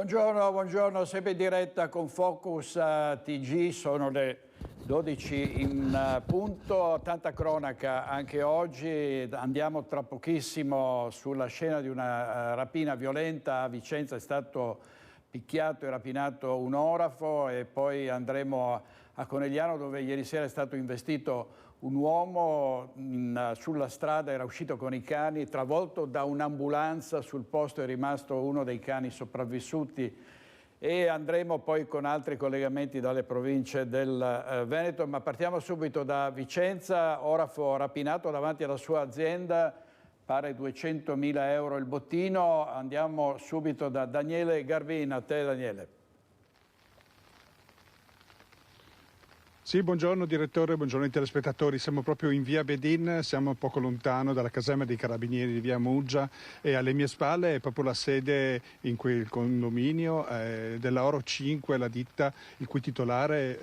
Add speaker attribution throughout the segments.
Speaker 1: Buongiorno, buongiorno, sempre in diretta con Focus TG, sono le 12 in punto, tanta cronaca anche oggi, andiamo tra pochissimo sulla scena di una rapina violenta a Vicenza, è stato picchiato e rapinato un orafo e poi andremo a Conegliano dove ieri sera è stato investito un uomo sulla strada, era uscito con i cani, travolto da un'ambulanza, sul posto è rimasto uno dei cani sopravvissuti e andremo poi con altri collegamenti dalle province del Veneto, ma partiamo subito da Vicenza, orafo rapinato davanti alla sua azienda, pare 200.000 euro il bottino, andiamo subito da Daniele Garbin, a te Daniele.
Speaker 2: Sì, buongiorno direttore, buongiorno ai telespettatori. Siamo proprio in via Bedin, siamo poco lontano dalla caserma dei Carabinieri di via Muggia e alle mie spalle è proprio la sede in quel condominio della Oro 5, la ditta il cui titolare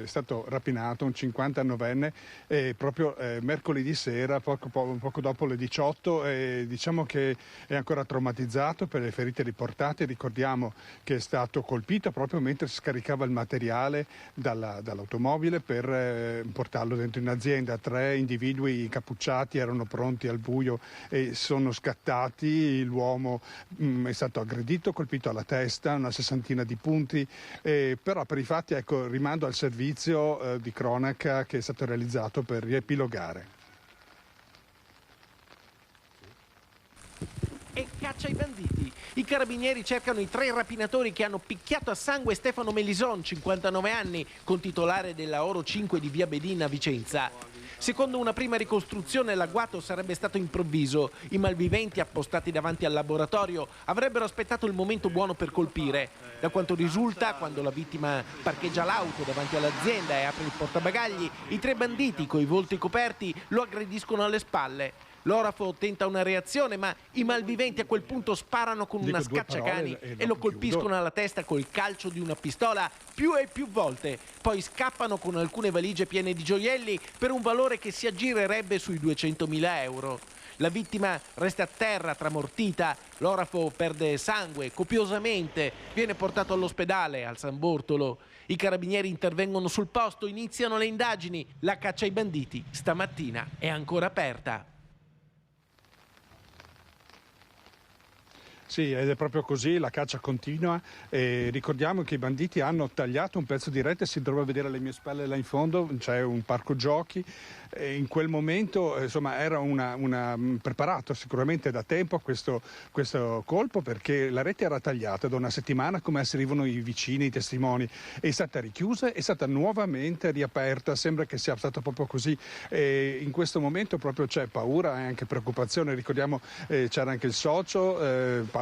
Speaker 2: è stato rapinato, un 59enne, proprio mercoledì sera, poco dopo le 18. Diciamo che è ancora traumatizzato per le ferite riportate. Ricordiamo che è stato colpito proprio mentre scaricava il materiale dall'automobile per portarlo dentro in azienda. 3 individui cappucciati erano pronti al buio e sono scattati. L'uomo è stato aggredito, colpito alla testa, una 60ina di punti, però per i fatti rimando al servizio di cronaca che è stato realizzato per riepilogare.
Speaker 3: E caccia ai banditi. I carabinieri cercano i 3 rapinatori che hanno picchiato a sangue Stefano Melison, 59 anni, contitolare della Oro 5 di via Bedin a Vicenza. Secondo una prima ricostruzione l'agguato sarebbe stato improvviso. I malviventi appostati davanti al laboratorio avrebbero aspettato il momento buono per colpire. Da quanto risulta, quando la vittima parcheggia l'auto davanti all'azienda e apre il portabagagli, i 3 banditi coi volti coperti lo aggrediscono alle spalle. L'orafo tenta una reazione, ma i malviventi a quel punto sparano con una scacciacani e lo colpiscono alla testa col calcio di una pistola più e più volte. Poi scappano con alcune valigie piene di gioielli per un valore che si aggirerebbe sui 200.000 euro. La vittima resta a terra tramortita, l'orafo perde sangue copiosamente, viene portato all'ospedale al San Bortolo. I carabinieri intervengono sul posto, iniziano le indagini. La caccia ai banditi stamattina è ancora aperta.
Speaker 2: Sì, ed è proprio così, la caccia continua. Ricordiamo che i banditi hanno tagliato un pezzo di rete, si trova a vedere alle mie spalle là in fondo, c'è un parco giochi. In quel momento insomma era preparato sicuramente da tempo questo colpo, perché la rete era tagliata da una settimana, come asserivano i vicini, i testimoni, è stata richiusa, è stata nuovamente riaperta, sembra che sia stato proprio così. In questo momento proprio c'è paura e anche preoccupazione. Ricordiamo c'era anche il socio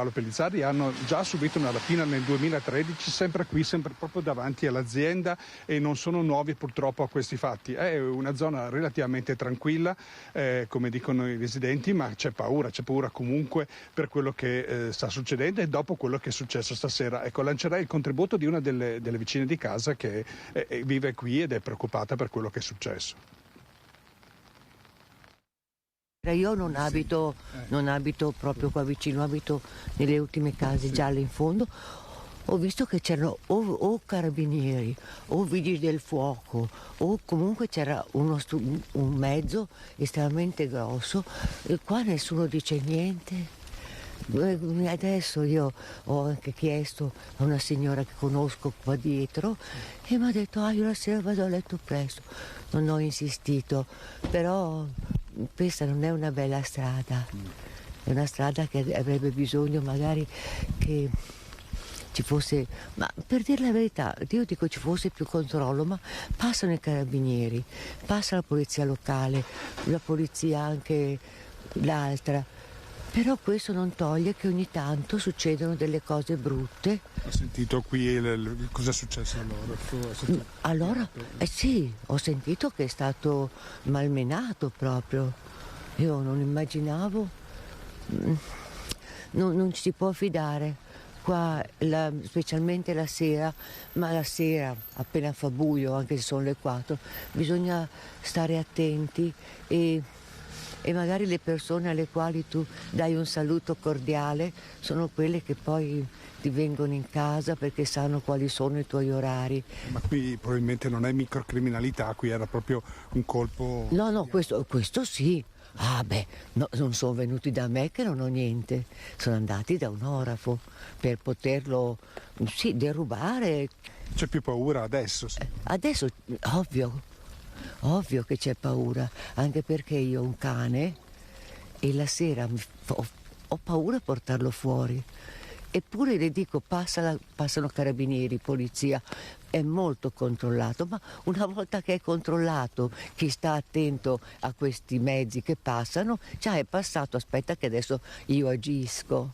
Speaker 2: Paolo Pellizzari, hanno già subito una rapina nel 2013, sempre qui, sempre proprio davanti all'azienda, e non sono nuovi purtroppo a questi fatti. È una zona relativamente tranquilla, come dicono i residenti, ma c'è paura comunque per quello che sta succedendo e dopo quello che è successo stasera. Ecco, lancerei il contributo di una delle vicine di casa che vive qui ed è preoccupata per quello che è successo.
Speaker 4: Io non abito proprio qua vicino, abito nelle ultime case gialle in fondo. Ho visto che c'erano o carabinieri o vigili del fuoco o comunque c'era un mezzo estremamente grosso e qua nessuno dice niente. Adesso io ho anche chiesto a una signora che conosco qua dietro e mi ha detto io la sera vado a letto presto. Non ho insistito, però questa non è una bella strada, è una strada che avrebbe bisogno magari che ci fosse, ma per dire la verità, io dico ci fosse più controllo, ma passano i carabinieri, passa la polizia locale, la polizia anche l'altra, però questo non toglie che ogni tanto succedono delle cose brutte.
Speaker 2: Ho sentito qui cosa è successo allora?
Speaker 4: Allora, sì, ho sentito che è stato malmenato proprio, io non immaginavo, non ci si può fidare. Qua, specialmente la sera, ma la sera appena fa buio, anche se sono le 4, bisogna stare attenti e magari le persone alle quali tu dai un saluto cordiale sono quelle che poi ti vengono in casa perché sanno quali sono i tuoi orari.
Speaker 2: Ma qui probabilmente non è microcriminalità, qui era proprio un colpo...
Speaker 4: No, questo sì. Ah beh, no, non sono venuti da me che non ho niente, sono andati da un orafo per poterlo, sì, derubare.
Speaker 2: C'è più paura adesso? Sì.
Speaker 4: Adesso, ovvio che c'è paura, anche perché io ho un cane e la sera ho paura a portarlo fuori. Eppure le dico, passano carabinieri, polizia, è molto controllato, ma una volta che è controllato, chi sta attento a questi mezzi che passano, già è passato, aspetta che adesso io agisco.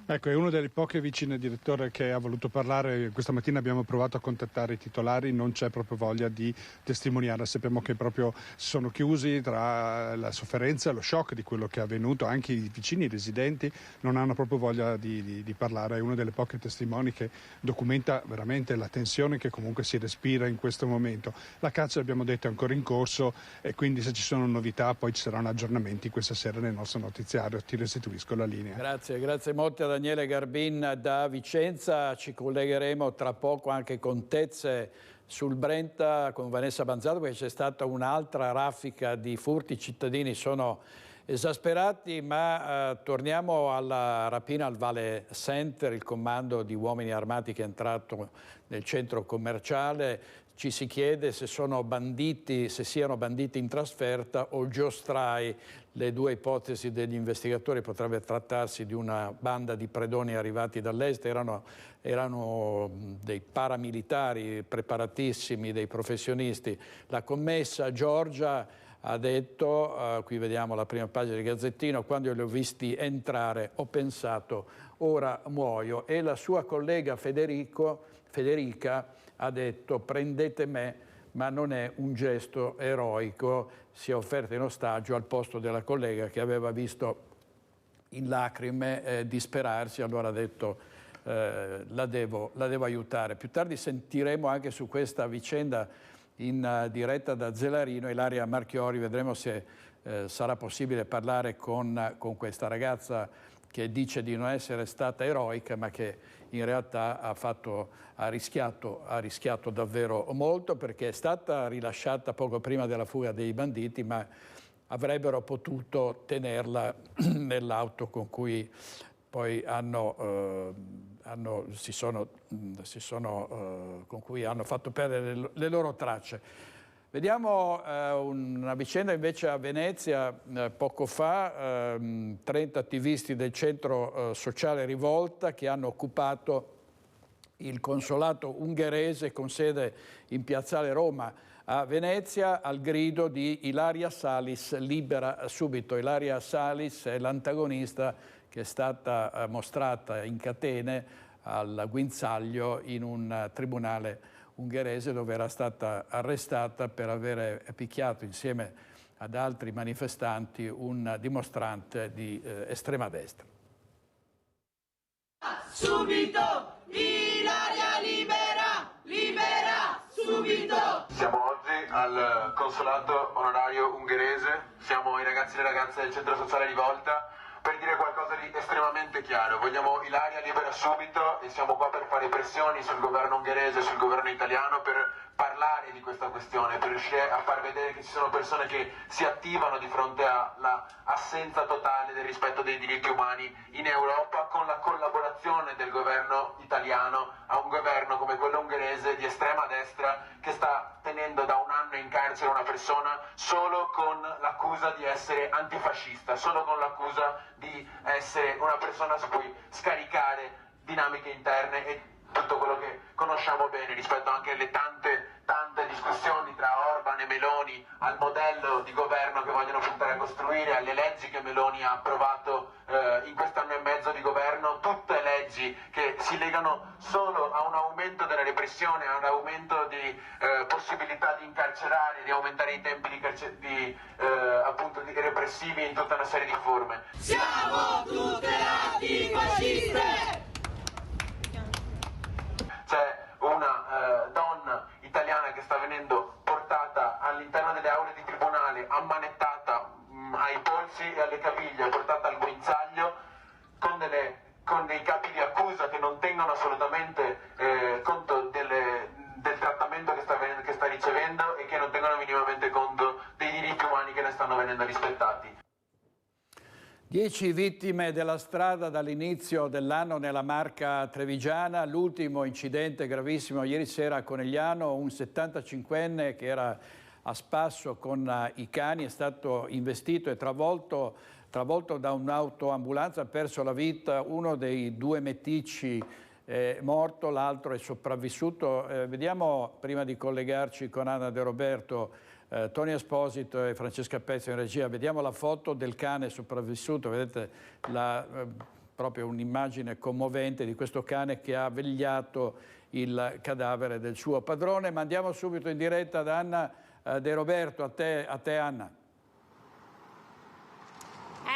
Speaker 2: Ecco, è uno delle poche vicine direttore che ha voluto parlare. Questa mattina abbiamo provato a contattare i titolari, non c'è proprio voglia di testimoniare. Sappiamo che proprio sono chiusi tra la sofferenza e lo shock di quello che è avvenuto. Anche i vicini, i residenti, non hanno proprio voglia di parlare. È uno delle poche testimoni che documenta veramente la tensione che comunque si respira in questo momento. La caccia, abbiamo detto, è ancora in corso e quindi se ci sono novità poi ci saranno aggiornamenti questa sera nel nostro notiziario. Ti restituisco la linea.
Speaker 1: Grazie molte a Daniele Garbin da Vicenza. Ci collegheremo tra poco anche con Tezze sul Brenta con Vanessa Banzato, perché c'è stata un'altra raffica di furti. I cittadini sono esasperati, ma torniamo alla rapina al Vale Center, il comando di uomini armati che è entrato nel centro commerciale. Ci si chiede se siano banditi in trasferta o giostrai. Le due ipotesi degli investigatori: potrebbe trattarsi di una banda di predoni arrivati dall'est, erano dei paramilitari preparatissimi, dei professionisti. La commessa Giorgia ha detto, qui vediamo la prima pagina del Gazzettino: quando li ho visti entrare ho pensato ora muoio. E la sua collega Federica ha detto: prendete me, ma non è un gesto eroico. Si è offerta in ostaggio al posto della collega che aveva visto in lacrime disperarsi, allora ha detto la devo aiutare. Più tardi sentiremo anche su questa vicenda in diretta da Zelarino Ilaria Marchiori, vedremo se sarà possibile parlare con questa ragazza che dice di non essere stata eroica, ma che in realtà ha rischiato davvero molto, perché è stata rilasciata poco prima della fuga dei banditi, ma avrebbero potuto tenerla nell'auto con cui poi con cui hanno fatto perdere le loro tracce. Vediamo una vicenda invece a Venezia. Poco fa 30 attivisti del centro sociale Rivolta, che hanno occupato il consolato ungherese con sede in Piazzale Roma a Venezia, al grido di Ilaria Salis libera subito. Ilaria Salis è l'antagonista che è stata mostrata in catene al guinzaglio in un tribunale ungherese, dove era stata arrestata per aver picchiato insieme ad altri manifestanti un dimostrante di estrema destra.
Speaker 5: Subito! Ilaria libera! Subito!
Speaker 6: Siamo oggi al consolato onorario ungherese, siamo i ragazzi e le ragazze del centro sociale Rivolta per dire qualcosa di estremamente chiaro. Vogliamo Ilaria libera subito e siamo qua per fare pressioni sul governo ungherese e sul governo italiano per parlare di questa questione, per riuscire a far vedere che ci sono persone che si attivano di fronte all'assenza totale del rispetto dei diritti umani in Europa, con la collaborazione del governo italiano a un governo come quello ungherese di estrema destra, che sta tenendo da un anno in carcere una persona solo con l'accusa di essere antifascista, solo con l'accusa di essere una persona su cui scaricare dinamiche interne e tutto quello che conosciamo bene rispetto anche alle tante discussioni tra Orban e Meloni, al modello di governo che vogliono puntare a costruire, alle leggi che Meloni ha approvato in quest'anno e mezzo di governo, tutte leggi che si legano solo a un aumento della repressione, a un aumento di possibilità di incarcerare, di aumentare i tempi appunto di repressivi in tutta una serie di forme.
Speaker 5: Siamo tutte antifasciste!
Speaker 6: C'è una donna italiana che sta venendo portata all'interno delle aule di tribunale, ammanettata ai polsi e alle caviglie, portata al guinzaglio con dei capi di accusa che non tengono assolutamente conto del trattamento che sta ricevendo e che non tengono minimamente conto dei diritti umani che ne stanno venendo rispettati.
Speaker 1: 10 vittime della strada dall'inizio dell'anno nella Marca trevigiana, l'ultimo incidente gravissimo ieri sera a Conegliano, un 75enne che era a spasso con i cani è stato investito e travolto da un'autoambulanza, ha perso la vita, uno dei due meticci è morto, l'altro è sopravvissuto. Vediamo, prima di collegarci con Anna De Roberto, Tony Esposito e Francesca Pezzo in regia, vediamo la foto del cane sopravvissuto, vedete proprio un'immagine commovente di questo cane che ha vegliato il cadavere del suo padrone. Ma andiamo subito in diretta da Anna De Roberto, a te Anna.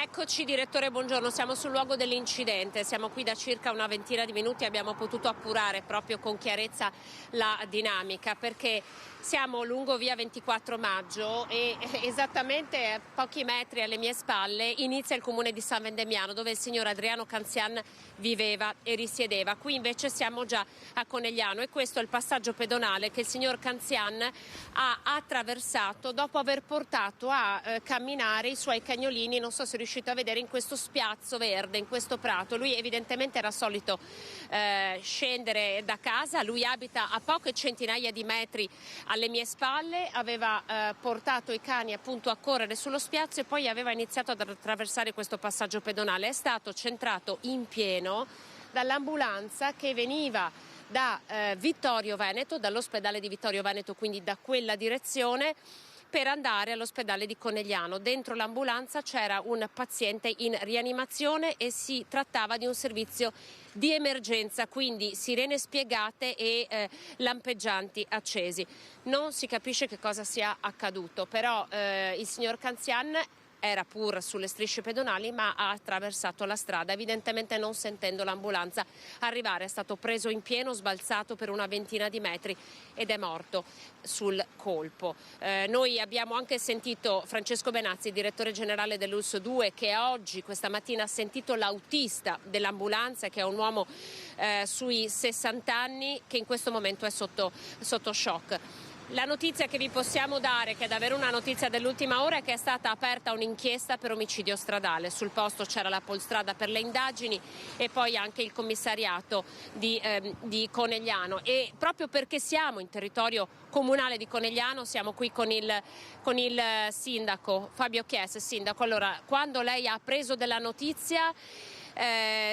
Speaker 7: Eccoci direttore, buongiorno, siamo sul luogo dell'incidente, siamo qui da circa una ventina di minuti, abbiamo potuto appurare proprio con chiarezza la dinamica perché siamo lungo via 24 maggio e esattamente a pochi metri alle mie spalle inizia il comune di San Vendemiano dove il signor Adriano Canzian viveva e risiedeva. Qui invece siamo già a Conegliano e questo è il passaggio pedonale che il signor Canzian ha attraversato dopo aver portato a camminare i suoi cagnolini, non so se riuscite a vedere, in questo spiazzo verde, in questo prato. Lui evidentemente era solito scendere da casa, lui abita a poche centinaia di metri alle mie spalle, aveva portato i cani appunto a correre sullo spiazzo e poi aveva iniziato ad attraversare questo passaggio pedonale. È stato centrato in pieno dall'ambulanza che veniva da Vittorio Veneto, dall'ospedale di Vittorio Veneto, quindi da quella direzione, per andare all'ospedale di Conegliano. Dentro l'ambulanza c'era un paziente in rianimazione e si trattava di un servizio di emergenza, quindi sirene spiegate e lampeggianti accesi. Non si capisce che cosa sia accaduto, però il signor Canzian era pur sulle strisce pedonali ma ha attraversato la strada, evidentemente non sentendo l'ambulanza arrivare. È stato preso in pieno, sbalzato per una ventina di metri ed è morto sul colpo. Noi abbiamo anche sentito Francesco Benazzi, direttore generale dell'ULSS 2, che oggi, questa mattina, ha sentito l'autista dell'ambulanza, che è un uomo sui 60 anni, che in questo momento è sotto shock. La notizia che vi possiamo dare, che è davvero una notizia dell'ultima ora, è che è stata aperta un'inchiesta per omicidio stradale. Sul posto c'era la Polstrada per le indagini e poi anche il commissariato di Conegliano. E proprio perché siamo in territorio comunale di Conegliano siamo qui con il sindaco Fabio Chies. Sindaco, allora, quando lei ha appreso della notizia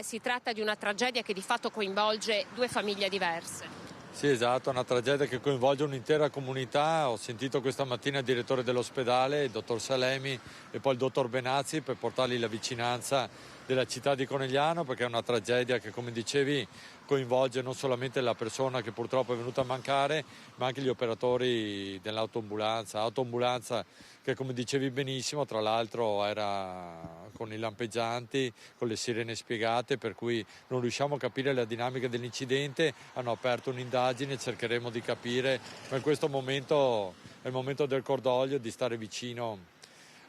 Speaker 7: si tratta di una tragedia che di fatto coinvolge due famiglie diverse.
Speaker 8: Sì, esatto, una tragedia che coinvolge un'intera comunità. Ho sentito questa mattina il direttore dell'ospedale, il dottor Salemi, e poi il dottor Benazzi per portargli la vicinanza della città di Conegliano, perché è una tragedia che, come dicevi, coinvolge non solamente la persona che purtroppo è venuta a mancare, ma anche gli operatori dell'autoambulanza che, come dicevi benissimo, tra l'altro era con i lampeggianti, con le sirene spiegate, per cui non riusciamo a capire la dinamica dell'incidente. Hanno aperto un'indagine, cercheremo di capire, ma in questo momento è il momento del cordoglio, di stare vicino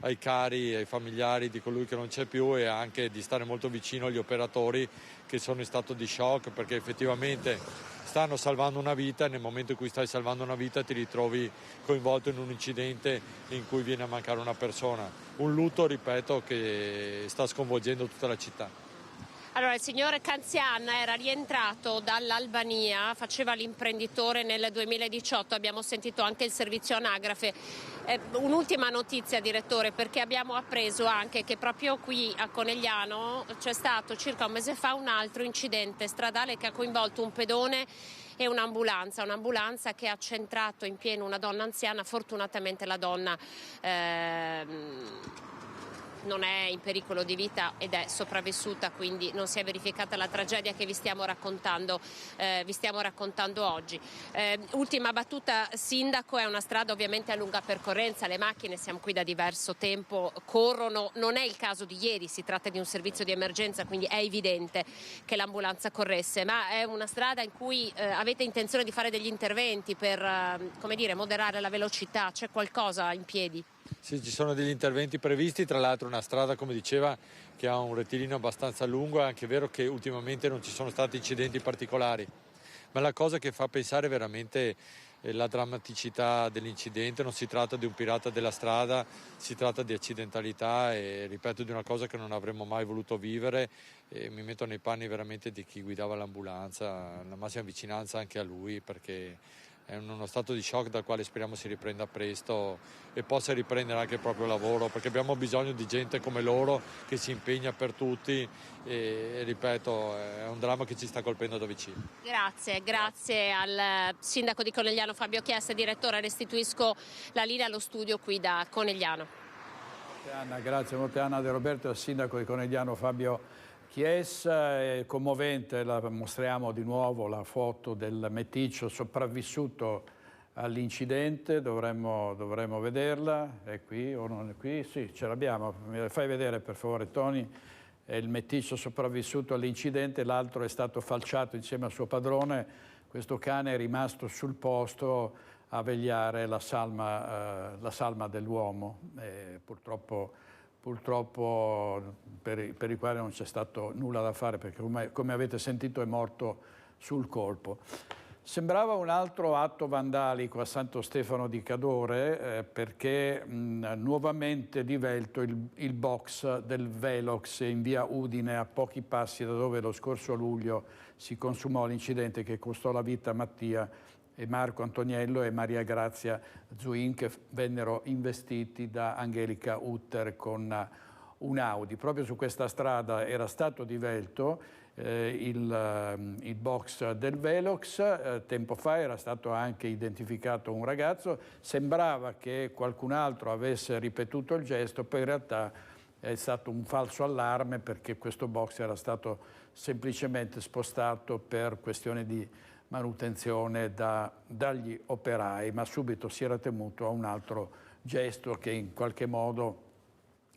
Speaker 8: ai cari, ai familiari di colui che non c'è più e anche di stare molto vicino agli operatori che sono in stato di shock, perché effettivamente stanno salvando una vita e nel momento in cui stai salvando una vita ti ritrovi coinvolto in un incidente in cui viene a mancare una persona. Un lutto, ripeto, che sta sconvolgendo tutta la città.
Speaker 7: Allora, il signor Canzian era rientrato dall'Albania, faceva l'imprenditore nel 2018, abbiamo sentito anche il servizio anagrafe. Un'ultima notizia, direttore, perché abbiamo appreso anche che proprio qui a Conegliano c'è stato circa un mese fa un altro incidente stradale che ha coinvolto un pedone e un'ambulanza che ha centrato in pieno una donna anziana. Fortunatamente la donna non è in pericolo di vita ed è sopravvissuta, quindi non si è verificata la tragedia che vi stiamo raccontando oggi. Ultima battuta, sindaco, è una strada ovviamente a lunga percorrenza, le macchine, siamo qui da diverso tempo, corrono, non è il caso di ieri, si tratta di un servizio di emergenza, quindi è evidente che l'ambulanza corresse, ma è una strada in cui avete intenzione di fare degli interventi per, come dire, moderare la velocità, c'è qualcosa in piedi?
Speaker 8: Sì, ci sono degli interventi previsti, tra l'altro una strada, come diceva, che ha un rettilineo abbastanza lungo. È anche vero che ultimamente non ci sono stati incidenti particolari, ma la cosa che fa pensare veramente la drammaticità dell'incidente. Non si tratta di un pirata della strada, si tratta di accidentalità e, ripeto, di una cosa che non avremmo mai voluto vivere, e mi metto nei panni veramente di chi guidava l'ambulanza, la massima vicinanza anche a lui, perché è uno stato di shock dal quale speriamo si riprenda presto e possa riprendere anche il proprio lavoro, perché abbiamo bisogno di gente come loro che si impegna per tutti e ripeto, è un dramma che ci sta colpendo da vicino.
Speaker 7: Grazie al sindaco di Conegliano Fabio Chiesa. Direttore, restituisco la linea allo studio qui da Conegliano.
Speaker 1: Grazie molte Anna De Roberto, al sindaco di Conegliano Fabio Chiesa. È commovente, la mostriamo di nuovo la foto del meticcio sopravvissuto all'incidente, dovremmo vederla. È qui o non è qui? Sì, ce l'abbiamo. Mi fai vedere per favore, Tony. È il meticcio sopravvissuto all'incidente, l'altro è stato falciato insieme al suo padrone. Questo cane è rimasto sul posto a vegliare la salma dell'uomo. Purtroppo per il quale non c'è stato nulla da fare, perché come avete sentito è morto sul colpo. Sembrava un altro atto vandalico a Santo Stefano di Cadore, perché nuovamente divelto il box del Velox in via Udine, a pochi passi da dove lo scorso luglio si consumò l'incidente che costò la vita a Mattia e Marco Antoniello e Maria Grazia Zuin, che vennero investiti da Angelica Utter con un Audi. Proprio su questa strada era stato divelto il box del Velox. Tempo fa era stato anche identificato un ragazzo. Sembrava che qualcun altro avesse ripetuto il gesto, poi in realtà è stato un falso allarme, perché questo box era stato semplicemente spostato per questione di manutenzione dagli operai, ma subito si era temuto a un altro gesto che in qualche modo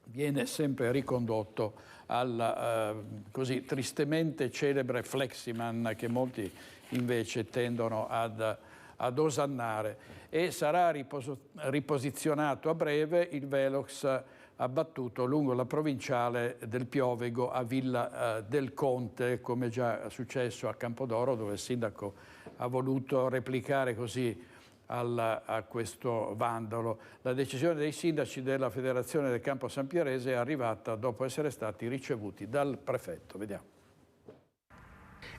Speaker 1: viene sempre ricondotto al così tristemente celebre Fleximan, che molti invece tendono ad osannare. E sarà riposizionato a breve il Velox abbattuto lungo la provinciale del Piovego a Villa del Conte, come già successo a Campodoro, dove il sindaco ha voluto replicare così a questo vandalo. La decisione dei sindaci della Federazione del Campo Sampierese è arrivata dopo essere stati ricevuti dal prefetto. Vediamo.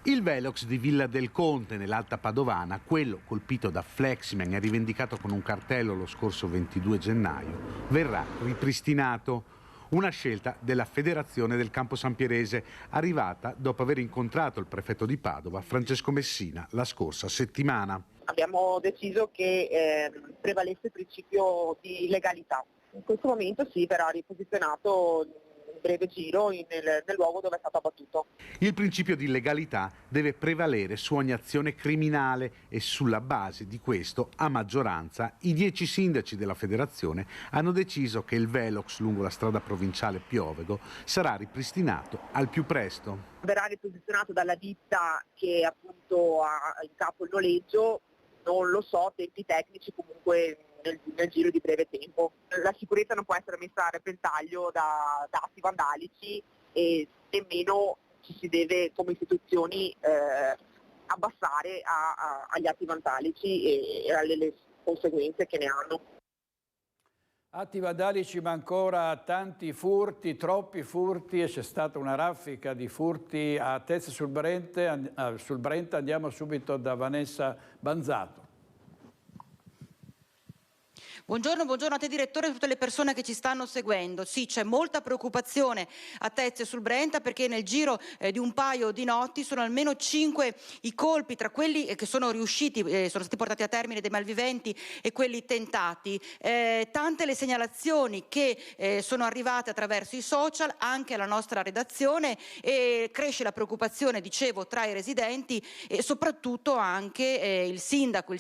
Speaker 9: Il Velox di Villa del Conte, nell'Alta Padovana, quello colpito da Fleximan e rivendicato con un cartello lo scorso 22 gennaio, verrà ripristinato. Una scelta della Federazione del Campo Sampierese, arrivata dopo aver incontrato il prefetto di Padova, Francesco Messina, la scorsa settimana.
Speaker 10: Abbiamo deciso che prevalesse il principio di legalità. In questo momento sì, verrà riposizionato in breve giro nel luogo dove è stato abbattuto.
Speaker 9: Il principio di legalità deve prevalere su ogni azione criminale e sulla base di questo, a maggioranza, i 10 sindaci della federazione hanno deciso che il Velox lungo la strada provinciale Piovego sarà ripristinato al più presto.
Speaker 10: Verrà riposizionato dalla ditta che appunto ha in capo il noleggio, non lo so, tempi tecnici comunque nel giro di breve tempo. La sicurezza non può essere messa a repentaglio da atti vandalici e nemmeno ci si deve come istituzioni abbassare agli atti vandalici e alle conseguenze che ne hanno.
Speaker 1: Atti vandalici, ma ancora tanti furti, troppi furti, e c'è stata una raffica di furti a Tezze sul Brenta. Andiamo subito da Vanessa Banzato.
Speaker 11: Buongiorno a te direttore e a tutte le persone che ci stanno seguendo. Sì, c'è molta preoccupazione a Tezze sul Brenta, perché nel giro di un paio di notti sono almeno 5 i colpi, tra quelli che sono riusciti, sono stati portati a termine dai malviventi e quelli tentati. Tante le segnalazioni che sono arrivate attraverso i social, anche alla nostra redazione, e cresce la preoccupazione, dicevo, tra i residenti e soprattutto anche il sindaco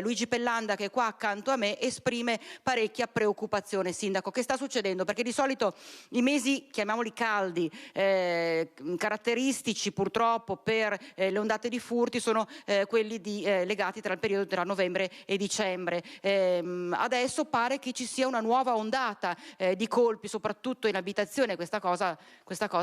Speaker 11: Luigi Pellanda, che è qua accanto a me, esprime parecchia preoccupazione. Sindaco, che sta succedendo? Perché di solito i mesi, chiamiamoli caldi, caratteristici purtroppo per le ondate di furti sono quelli legati tra il periodo tra novembre e dicembre. Adesso pare che ci sia una nuova ondata di colpi, soprattutto in abitazione. Questa cosa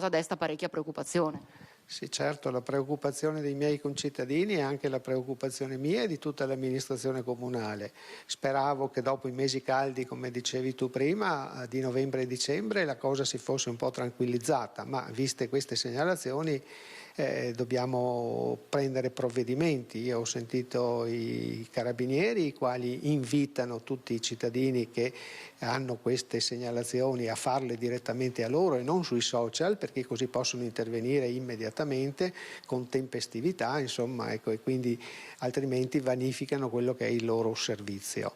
Speaker 11: desta parecchia preoccupazione.
Speaker 12: Sì, certo, la preoccupazione dei miei concittadini e anche la preoccupazione mia e di tutta l'amministrazione comunale. Speravo che dopo i mesi caldi, come dicevi tu prima, di novembre e dicembre, la cosa si fosse un po' tranquillizzata, ma viste queste segnalazioni dobbiamo prendere provvedimenti. Io ho sentito i carabinieri, i quali invitano tutti i cittadini che hanno queste segnalazioni a farle direttamente a loro e non sui social, perché così possono intervenire immediatamente con tempestività, insomma, ecco, e quindi altrimenti vanificano quello che è il loro servizio.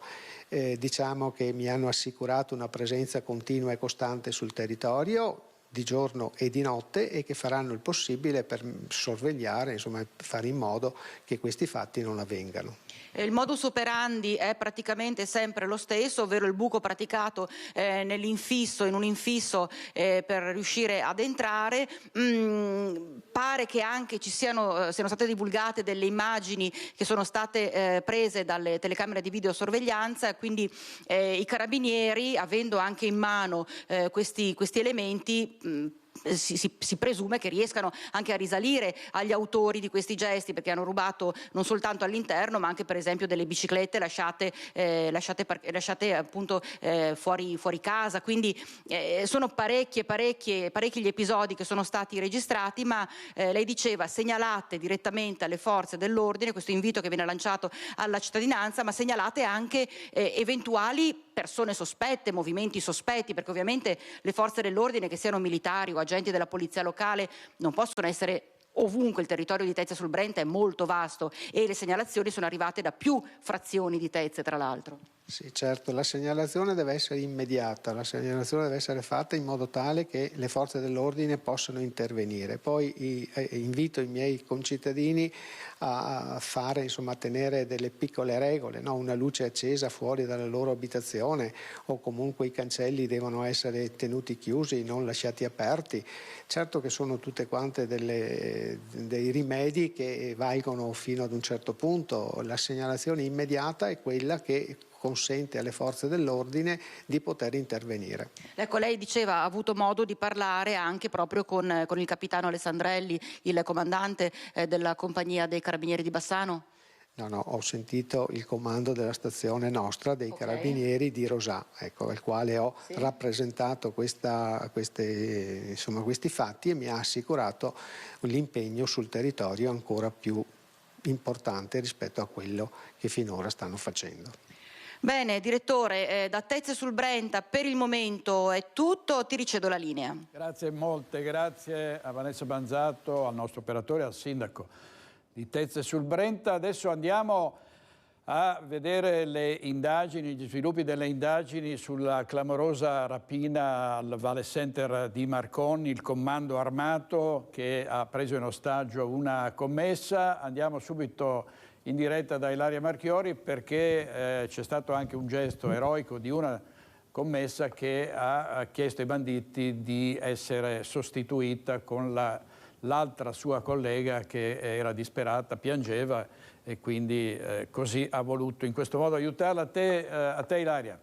Speaker 12: Diciamo che mi hanno assicurato una presenza continua e costante sul territorio di giorno e di notte e che faranno il possibile per sorvegliare, insomma, fare in modo che questi fatti non avvengano.
Speaker 11: Il modus operandi è praticamente sempre lo stesso, ovvero il buco praticato in un infisso per riuscire ad entrare. Pare che anche siano state divulgate delle immagini che sono state prese dalle telecamere di videosorveglianza, quindi i carabinieri, avendo anche in mano questi elementi, si presume che riescano anche a risalire agli autori di questi gesti, perché hanno rubato non soltanto all'interno ma anche per esempio delle biciclette lasciate appunto fuori casa, quindi sono parecchi gli episodi che sono stati registrati, ma lei diceva segnalate direttamente alle forze dell'ordine, questo invito che viene lanciato alla cittadinanza, ma segnalate anche eventuali persone sospette, movimenti sospetti, perché ovviamente le forze dell'ordine, che siano militari o agenti della polizia locale, non possono essere ovunque. Il territorio di Tezze sul Brenta è molto vasto e le segnalazioni sono arrivate da più frazioni di Tezze, tra l'altro.
Speaker 12: Sì, certo, la segnalazione deve essere immediata, la segnalazione deve essere fatta in modo tale che le forze dell'ordine possano intervenire. Poi invito i miei concittadini a fare, insomma, a tenere delle piccole regole, no? Una luce accesa fuori dalla loro abitazione, o comunque i cancelli devono essere tenuti chiusi, non lasciati aperti. Certo che sono tutte quante dei rimedi che valgono fino ad un certo punto. La segnalazione immediata è quella che consente alle forze dell'ordine di poter intervenire.
Speaker 11: Ecco, lei diceva ha avuto modo di parlare anche proprio con il capitano Alessandrelli, il comandante della compagnia dei Carabinieri di Bassano?
Speaker 12: No, ho sentito il comando della stazione nostra dei Carabinieri di Rosà, ecco, al quale ho rappresentato questi fatti e mi ha assicurato l'impegno sul territorio ancora più importante rispetto a quello che finora stanno facendo.
Speaker 11: Bene, direttore, da Tezze sul Brenta per il momento è tutto, ti ricedo la linea.
Speaker 1: Grazie molte, grazie a Vanessa Banzato, al nostro operatore, al sindaco di Tezze sul Brenta. Adesso andiamo a vedere le indagini, gli sviluppi delle indagini sulla clamorosa rapina al Vale Center di Marconi, il comando armato che ha preso in ostaggio una commessa. Andiamo subito in diretta da Ilaria Marchiori perché c'è stato anche un gesto eroico di una commessa che ha chiesto ai banditi di essere sostituita con l'altra sua collega che era disperata, piangeva e quindi così ha voluto in questo modo aiutarla. A te Ilaria.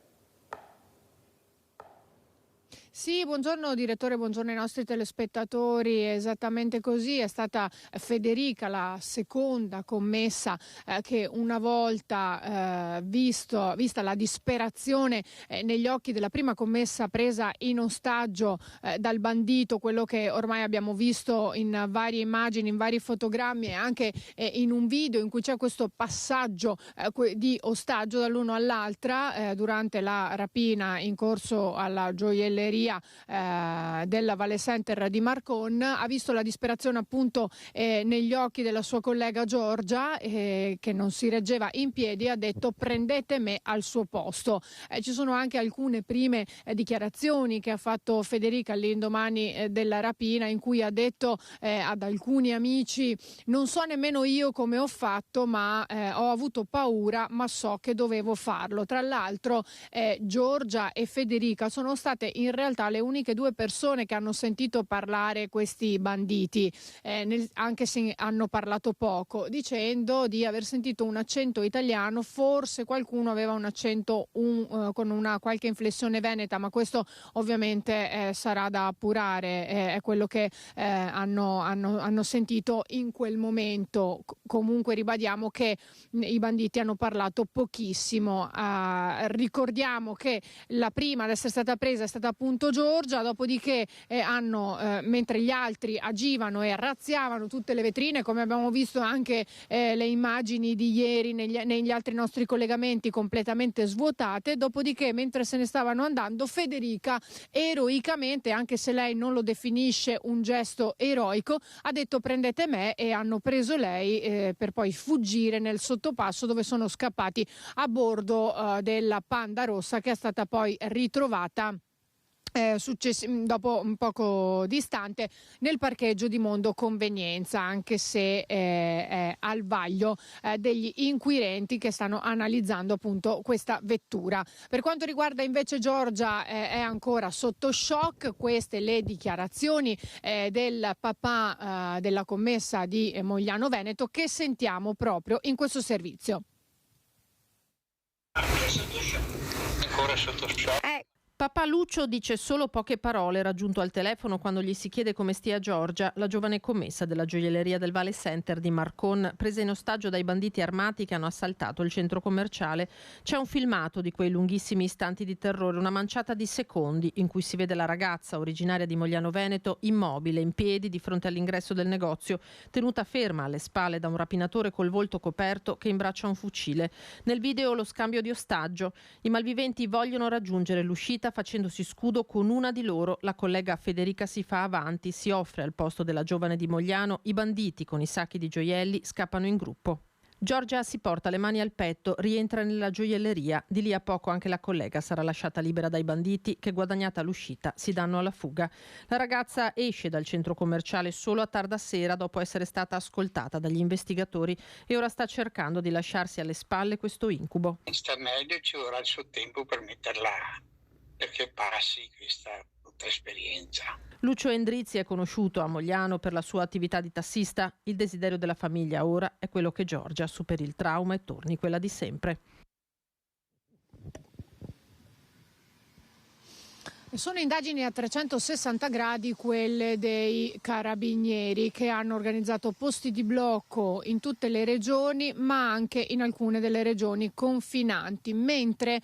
Speaker 13: Sì, buongiorno direttore, buongiorno ai nostri telespettatori. Esattamente così, è stata Federica la seconda commessa che una volta vista la disperazione negli occhi della prima commessa presa in ostaggio dal bandito, quello che ormai abbiamo visto in varie immagini, in vari fotogrammi e anche in un video in cui c'è questo passaggio di ostaggio dall'uno all'altra durante la rapina in corso alla gioielleria gioielleria della Valle Center di Marcon, ha visto la disperazione appunto negli occhi della sua collega Giorgia, che non si reggeva in piedi, e ha detto: prendete me al suo posto. Ci sono anche alcune prime dichiarazioni che ha fatto Federica all'indomani della rapina, in cui ha detto ad alcuni amici: non so nemmeno io come ho fatto, ma ho avuto paura, ma so che dovevo farlo. Tra l'altro Giorgia e Federica sono state in realtà le uniche due persone che hanno sentito parlare questi banditi, anche se hanno parlato poco, dicendo di aver sentito un accento italiano, forse qualcuno aveva un accento con una qualche inflessione veneta, ma questo ovviamente sarà da appurare, è quello che hanno sentito in quel momento. Comunque ribadiamo che i banditi hanno parlato pochissimo. Ricordiamo che la prima ad essere stata presa è stata appunto Giorgia, dopodiché mentre gli altri agivano e razziavano tutte le vetrine, come abbiamo visto anche le immagini di ieri negli altri nostri collegamenti, completamente svuotate, dopodiché mentre se ne stavano andando Federica eroicamente, anche se lei non lo definisce un gesto eroico, ha detto: prendete me, e hanno preso lei per poi fuggire nel sottopasso, dove sono scappati a bordo della Panda rossa, che è stata poi ritrovata dopo un poco distante nel parcheggio di Mondo Convenienza, anche se è al vaglio degli inquirenti che stanno analizzando appunto questa vettura. Per quanto riguarda invece Giorgia, è ancora sotto shock. Queste le dichiarazioni del papà della commessa di Mogliano Veneto, che sentiamo proprio in questo servizio.
Speaker 14: Ancora sotto shock.
Speaker 15: Papà Lucio dice solo poche parole, raggiunto al telefono quando gli si chiede come stia Giorgia, la giovane commessa della gioielleria del Valle Center di Marcon, presa in ostaggio dai banditi armati che hanno assaltato il centro commerciale. C'è un filmato di quei lunghissimi istanti di terrore, una manciata di secondi in cui si vede la ragazza originaria di Mogliano Veneto immobile, in piedi di fronte all'ingresso del negozio, tenuta ferma alle spalle da un rapinatore col volto coperto che imbraccia un fucile. Nel video lo scambio di ostaggio. I malviventi vogliono raggiungere l'uscita facendosi scudo con una di loro. La collega Federica si fa avanti, si offre al posto della giovane di Mogliano. I banditi con i sacchi di gioielli scappano in gruppo. Giorgia si porta le mani al petto, rientra nella gioielleria. Di lì a poco anche la collega sarà lasciata libera dai banditi che, guadagnata l'uscita, si danno alla fuga. La ragazza esce dal centro commerciale solo a tarda sera, dopo essere stata ascoltata dagli investigatori, e ora sta cercando di lasciarsi alle spalle questo incubo.
Speaker 14: Sta meglio, ci vorrà il suo tempo per metterla, perché passi questa brutta esperienza.
Speaker 15: Lucio Endrizzi è conosciuto a Mogliano per la sua attività di tassista. Il desiderio della famiglia ora è quello che Giorgia superi il trauma e torni quella di sempre.
Speaker 13: Sono indagini a 360 gradi quelle dei carabinieri, che hanno organizzato posti di blocco in tutte le regioni, ma anche in alcune delle regioni confinanti, mentre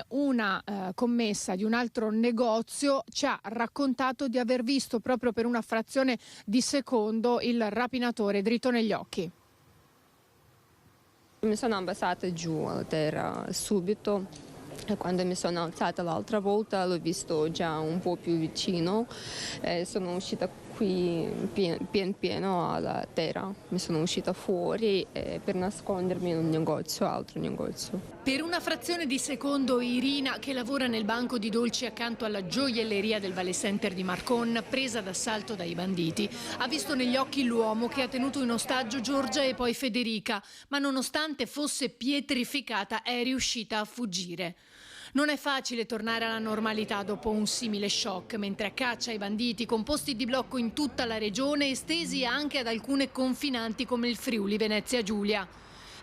Speaker 13: una commessa di un altro negozio ci ha raccontato di aver visto proprio per una frazione di secondo il rapinatore dritto negli occhi.
Speaker 16: Mi sono abbassata giù a terra subito. E quando mi sono alzata l'altra volta l'ho visto già un po' più vicino, sono uscita qui pieno alla terra, mi sono uscita fuori per nascondermi in un negozio, altro negozio.
Speaker 17: Per una frazione di secondo Irina, che lavora nel banco di dolci accanto alla gioielleria del Valle Center di Marcon, presa d'assalto dai banditi, ha visto negli occhi l'uomo che ha tenuto in ostaggio Giorgia e poi Federica, ma nonostante fosse pietrificata è riuscita a fuggire. Non è facile tornare alla normalità dopo un simile shock, mentre a caccia ai banditi con posti di blocco in tutta la regione, estesi anche ad alcune confinanti come il Friuli Venezia Giulia.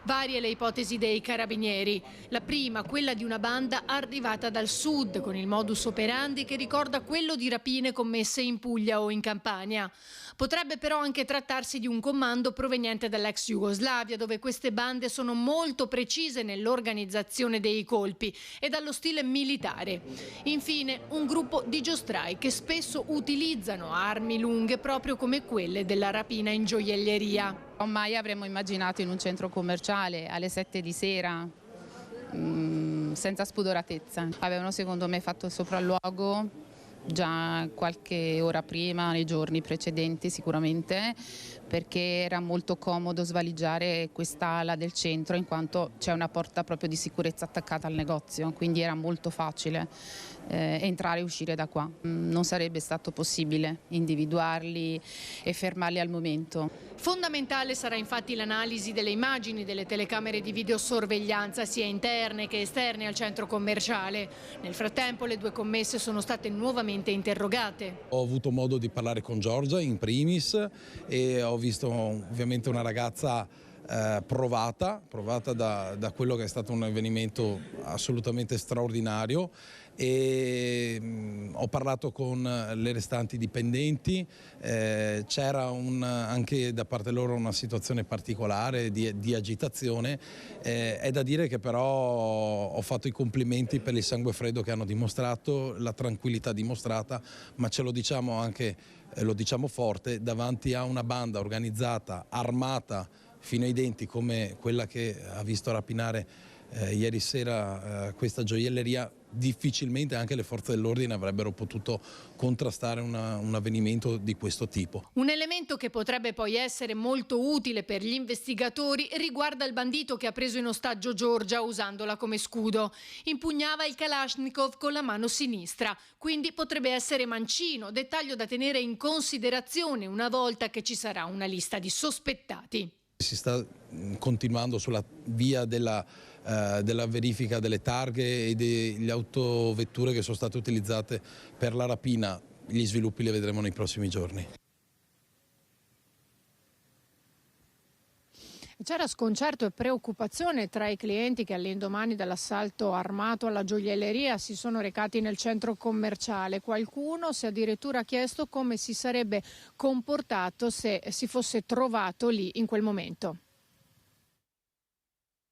Speaker 17: Varie le ipotesi dei carabinieri. La prima, quella di una banda arrivata dal sud, con il modus operandi che ricorda quello di rapine commesse in Puglia o in Campania. Potrebbe però anche trattarsi di un comando proveniente dall'ex Jugoslavia, dove queste bande sono molto precise nell'organizzazione dei colpi e dallo stile militare. Infine, un gruppo di giostrai che spesso utilizzano armi lunghe proprio come quelle della rapina in gioielleria.
Speaker 18: Mai avremmo immaginato in un centro commerciale alle 7 di sera, senza spudoratezza. Avevano secondo me fatto il sopralluogo già qualche ora prima, nei giorni precedenti sicuramente, perché era molto comodo svaligiare quest'ala del centro in quanto c'è una porta proprio di sicurezza attaccata al negozio, quindi era molto facile entrare e uscire da qua. Non sarebbe stato possibile individuarli e fermarli al momento.
Speaker 17: Fondamentale sarà infatti l'analisi delle immagini delle telecamere di videosorveglianza sia interne che esterne al centro commerciale. Nel frattempo le due commesse sono state nuovamente interrogate.
Speaker 19: Ho avuto modo di parlare con Giorgia in primis e ho visto ovviamente una ragazza provata da quello che è stato un avvenimento assolutamente straordinario, e ho parlato con le restanti dipendenti, c'era anche da parte loro una situazione particolare di agitazione, è da dire che però ho fatto i complimenti per il sangue freddo che hanno dimostrato, la tranquillità dimostrata, ma ce lo diciamo anche, lo diciamo forte, davanti a una banda organizzata, armata fino ai denti come quella che ha visto rapinare ieri sera questa gioielleria. Difficilmente anche le forze dell'ordine avrebbero potuto contrastare un avvenimento di questo tipo.
Speaker 17: Un elemento che potrebbe poi essere molto utile per gli investigatori riguarda il bandito che ha preso in ostaggio Giorgia usandola come scudo. Impugnava il Kalashnikov con la mano sinistra, quindi potrebbe essere mancino, dettaglio da tenere in considerazione una volta che ci sarà una lista di sospettati.
Speaker 19: Si sta continuando sulla via della verifica delle targhe e delle autovetture che sono state utilizzate per la rapina. Gli sviluppi li vedremo nei prossimi giorni.
Speaker 13: C'era sconcerto e preoccupazione tra i clienti che all'indomani dell'assalto armato alla gioielleria si sono recati nel centro commerciale. Qualcuno si è addirittura chiesto come si sarebbe comportato se si fosse trovato lì in quel momento.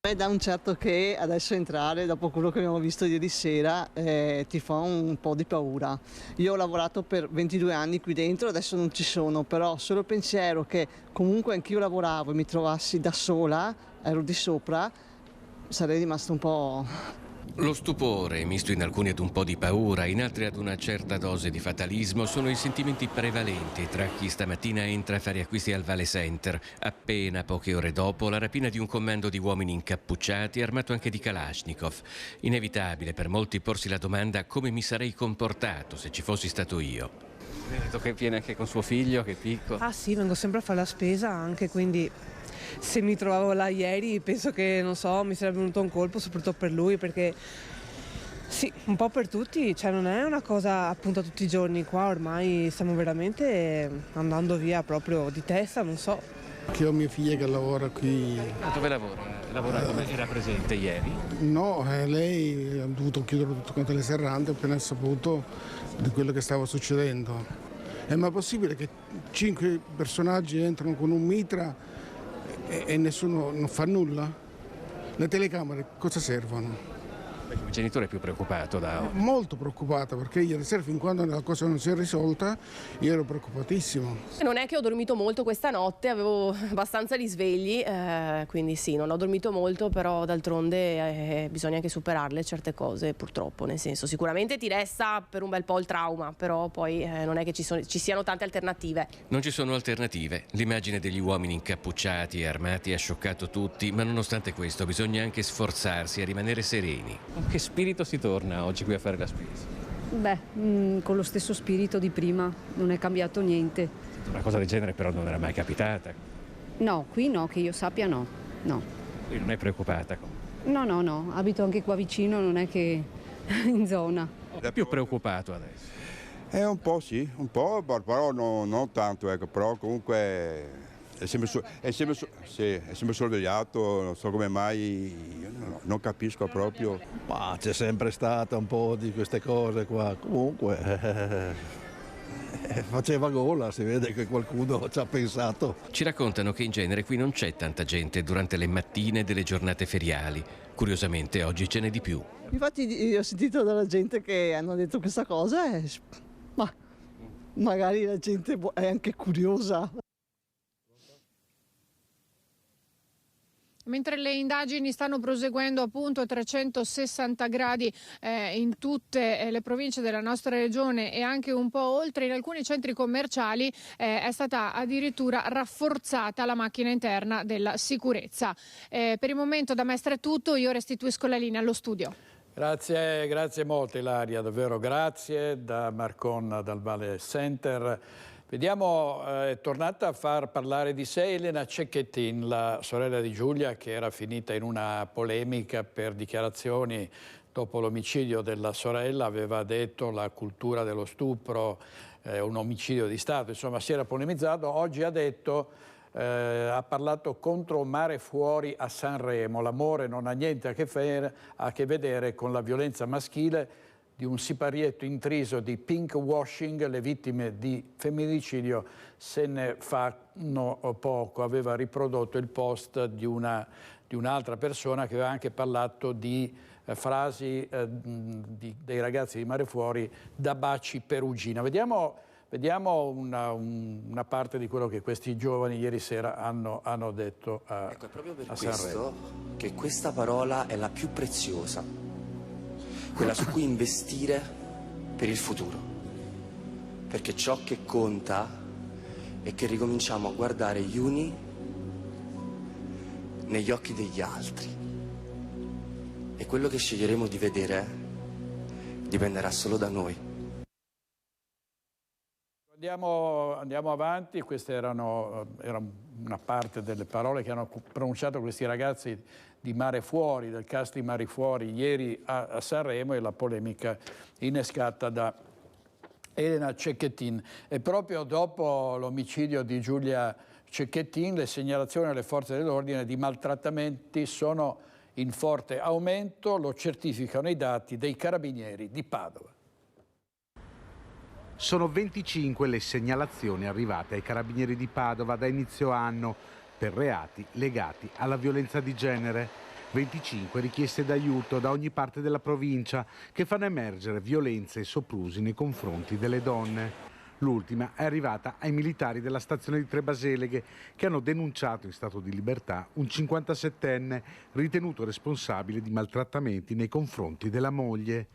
Speaker 20: A me dà un certo che adesso entrare, dopo quello che abbiamo visto ieri sera, ti fa un po' di paura. Io ho lavorato per 22 anni qui dentro, adesso non ci sono, però solo il pensiero che comunque anch'io lavoravo e mi trovassi da sola, ero di sopra, sarei rimasto un po'...
Speaker 21: Lo stupore, misto in alcuni ad un po' di paura, in altri ad una certa dose di fatalismo, sono i sentimenti prevalenti tra chi stamattina entra a fare acquisti al Vale Center, appena poche ore dopo la rapina di un comando di uomini incappucciati armato anche di Kalashnikov. Inevitabile per molti porsi la domanda: come mi sarei comportato se ci fossi stato io?
Speaker 22: Mi ha detto che viene anche con suo figlio, che è piccolo.
Speaker 23: Ah sì, vengo sempre a fare la spesa anche, quindi se mi trovavo là ieri penso che, non so, mi sarebbe venuto un colpo soprattutto per lui, perché sì, un po' per tutti, cioè non è una cosa appunto tutti i giorni qua, ormai stiamo veramente andando via proprio di testa, non so.
Speaker 24: Che ho mia figlia che lavora qui.
Speaker 22: Dove lavora? Era presente ieri?
Speaker 24: No, lei ha dovuto chiudere tutto quanto le serrande appena ha saputo di quello che stava succedendo. Ma è possibile che 5 personaggi entrano con un mitra e nessuno non fa nulla? Le telecamere cosa servono?
Speaker 22: Il genitore è più preoccupato da...
Speaker 24: Molto preoccupato, perché ieri sera fin quando la cosa non si è risolta io ero preoccupatissimo.
Speaker 25: Non è che ho dormito molto questa notte, avevo abbastanza risvegli, quindi sì, non ho dormito molto, però d'altronde bisogna anche superarle certe cose purtroppo, nel senso sicuramente ti resta per un bel po' il trauma, però poi non è che ci siano tante alternative.
Speaker 21: Non ci sono alternative. L'immagine degli uomini incappucciati e armati ha scioccato tutti, ma nonostante questo bisogna anche sforzarsi a rimanere sereni.
Speaker 22: Con che spirito si torna oggi qui a fare la spesa?
Speaker 26: Beh, con lo stesso spirito di prima, non è cambiato niente.
Speaker 22: Una cosa del genere però non era mai capitata.
Speaker 26: No, qui no, che io sappia no.
Speaker 22: Quindi non è preoccupata?
Speaker 26: No, abito anche qua vicino, non è che in zona.
Speaker 22: È più preoccupato adesso?
Speaker 27: Un po' sì, un po', però non tanto, ecco, però comunque è sempre sorvegliato, non so come mai, non capisco proprio.
Speaker 28: Ma c'è sempre stata un po' di queste cose qua, comunque faceva gola, si vede che qualcuno ci ha pensato.
Speaker 21: Ci raccontano che in genere qui non c'è tanta gente durante le mattine delle giornate feriali. Curiosamente oggi ce n'è di più.
Speaker 20: Infatti io ho sentito dalla gente che hanno detto questa cosa ma magari la gente è anche curiosa.
Speaker 13: Mentre le indagini stanno proseguendo appunto a 360 gradi in tutte le province della nostra regione e anche un po' oltre, in alcuni centri commerciali è stata addirittura rafforzata la macchina interna della sicurezza. Per il momento da Mestre è tutto, io restituisco la linea allo studio.
Speaker 1: Grazie molto Ilaria, davvero grazie da Marcon dal Valle Center. Vediamo, è tornata a far parlare di sé Elena Cecchettin, la sorella di Giulia, che era finita in una polemica per dichiarazioni dopo l'omicidio della sorella. Aveva detto la cultura dello stupro è un omicidio di Stato, insomma si era polemizzato. Oggi ha detto, ha parlato contro Mare Fuori a Sanremo. L'amore non ha niente a che vedere con la violenza maschile, di un siparietto intriso di pink washing. Le vittime di femminicidio se ne fanno poco. Aveva riprodotto il post di un'altra persona che aveva anche parlato di frasi dei ragazzi di Mare Fuori da baci Perugina. Vediamo una parte di quello che questi giovani ieri sera hanno detto a Sanremo.
Speaker 2: Ecco, è proprio per questo che questa parola è la più preziosa, quella su cui investire per il futuro, perché ciò che conta è che ricominciamo a guardare gli uni negli occhi degli altri, e quello che sceglieremo di vedere dipenderà solo da noi.
Speaker 1: Andiamo avanti, queste era una parte delle parole che hanno pronunciato questi ragazzi di Mare Fuori, del cast di Mare Fuori, ieri a Sanremo, e la polemica innescata da Elena Cecchettin. E proprio dopo l'omicidio di Giulia Cecchettin, le segnalazioni alle forze dell'ordine di maltrattamenti sono in forte aumento, lo certificano i dati dei Carabinieri di Padova.
Speaker 3: Sono 25 le segnalazioni arrivate ai Carabinieri di Padova da inizio anno per reati legati alla violenza di genere. 25 richieste d'aiuto da ogni parte della provincia che fanno emergere violenze e soprusi nei confronti delle donne. L'ultima è arrivata ai militari della stazione di Trebaseleghe, che hanno denunciato in stato di libertà un 57enne ritenuto responsabile di maltrattamenti nei confronti della moglie.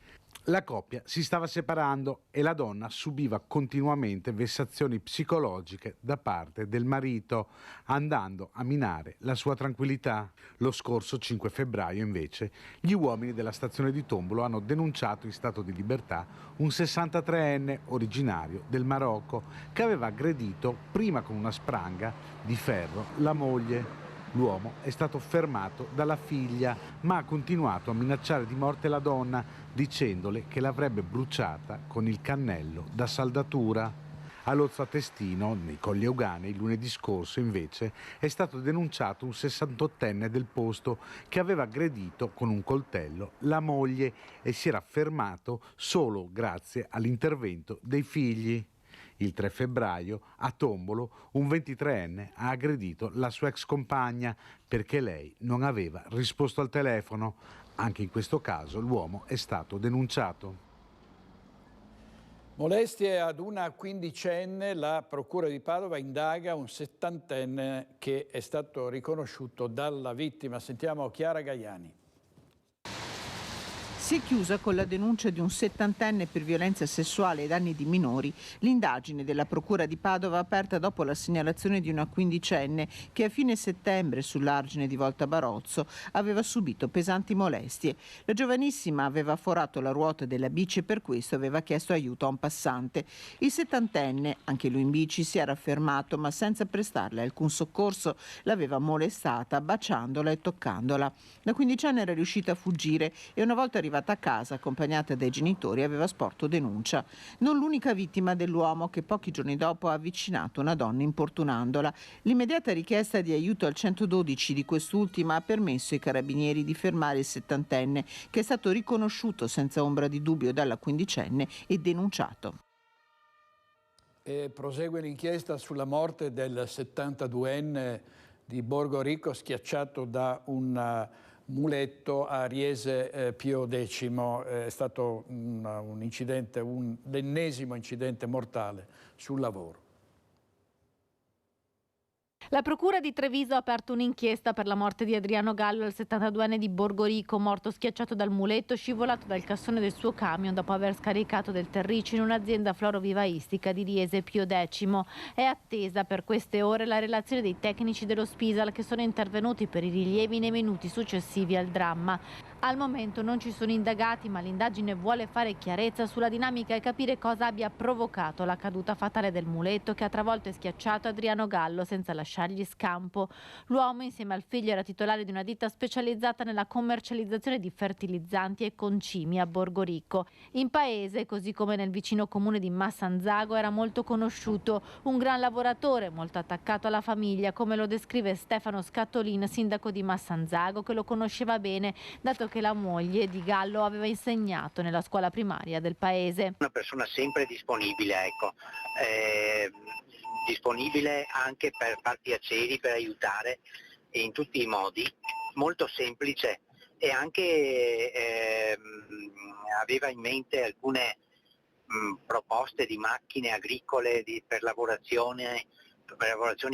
Speaker 3: La coppia si stava separando e la donna subiva continuamente vessazioni psicologiche da parte del marito, andando a minare la sua tranquillità. Lo scorso 5 febbraio, invece, gli uomini della stazione di Tombolo hanno denunciato in stato di libertà un 63enne originario del Marocco che aveva aggredito, prima con una spranga di ferro, la moglie. L'uomo è stato fermato dalla figlia, ma ha continuato a minacciare di morte la donna, dicendole che l'avrebbe bruciata con il cannello da saldatura. A Lozzo a Testino, nei Colli Euganei, lunedì scorso, invece, è stato denunciato un 68enne del posto che aveva aggredito con un coltello la moglie e si era fermato solo grazie all'intervento dei figli. Il 3 febbraio, a Tombolo, un 23enne ha aggredito la sua ex compagna perché lei non aveva risposto al telefono. Anche in questo caso l'uomo è stato denunciato.
Speaker 1: Molestie ad una quindicenne, la Procura di Padova indaga un 70enne che è stato riconosciuto dalla vittima. Sentiamo Chiara Gaiani.
Speaker 4: Si è chiusa con la denuncia di un 70enne per violenza sessuale ai danni di minori l'indagine della Procura di Padova aperta dopo la segnalazione di una quindicenne che a fine settembre sull'argine di Volta Barozzo aveva subito pesanti molestie. La giovanissima aveva forato la ruota della bici e per questo aveva chiesto aiuto a un passante. Il 70enne, anche lui in bici, si era fermato ma senza prestarle alcun soccorso. L'aveva molestata baciandola e toccandola. La quindicenne era riuscita a fuggire e una volta arrivata a casa accompagnata dai genitori aveva sporto denuncia. Non l'unica vittima dell'uomo che pochi giorni dopo ha avvicinato una donna importunandola. L'immediata richiesta di aiuto al 112 di quest'ultima ha permesso ai carabinieri di fermare il 70enne che è stato riconosciuto senza ombra di dubbio dalla quindicenne e denunciato.
Speaker 1: E prosegue l'inchiesta sulla morte del 72enne di Borgo Rico schiacciato da un muletto a Riese Pio X. È stato un incidente, l'ennesimo incidente mortale sul lavoro.
Speaker 5: La Procura di Treviso ha aperto un'inchiesta per la morte di Adriano Gallo, il 72enne di Borgorico, morto schiacciato dal muletto, scivolato dal cassone del suo camion dopo aver scaricato del terriccio in un'azienda florovivaistica di Riese Pio X. È attesa per queste ore la relazione dei tecnici dello Spisal che sono intervenuti per i rilievi nei minuti successivi al dramma. Al momento non ci sono indagati, ma l'indagine vuole fare chiarezza sulla dinamica e capire cosa abbia provocato la caduta fatale del muletto che ha travolto e schiacciato Adriano Gallo senza lasciargli scampo. L'uomo, insieme al figlio, era titolare di una ditta specializzata nella commercializzazione di fertilizzanti e concimi a Borgorico. In paese, così come nel vicino comune di Massanzago, era molto conosciuto, un gran lavoratore, molto attaccato alla famiglia, come lo descrive Stefano Scattolin, sindaco di Massanzago, che lo conosceva bene, dato che la moglie di Gallo aveva insegnato nella scuola primaria del paese.
Speaker 6: Una persona sempre disponibile, disponibile anche per far piaceri, per aiutare in tutti i modi, molto semplice, e anche aveva in mente alcune proposte di macchine agricole per lavorazioni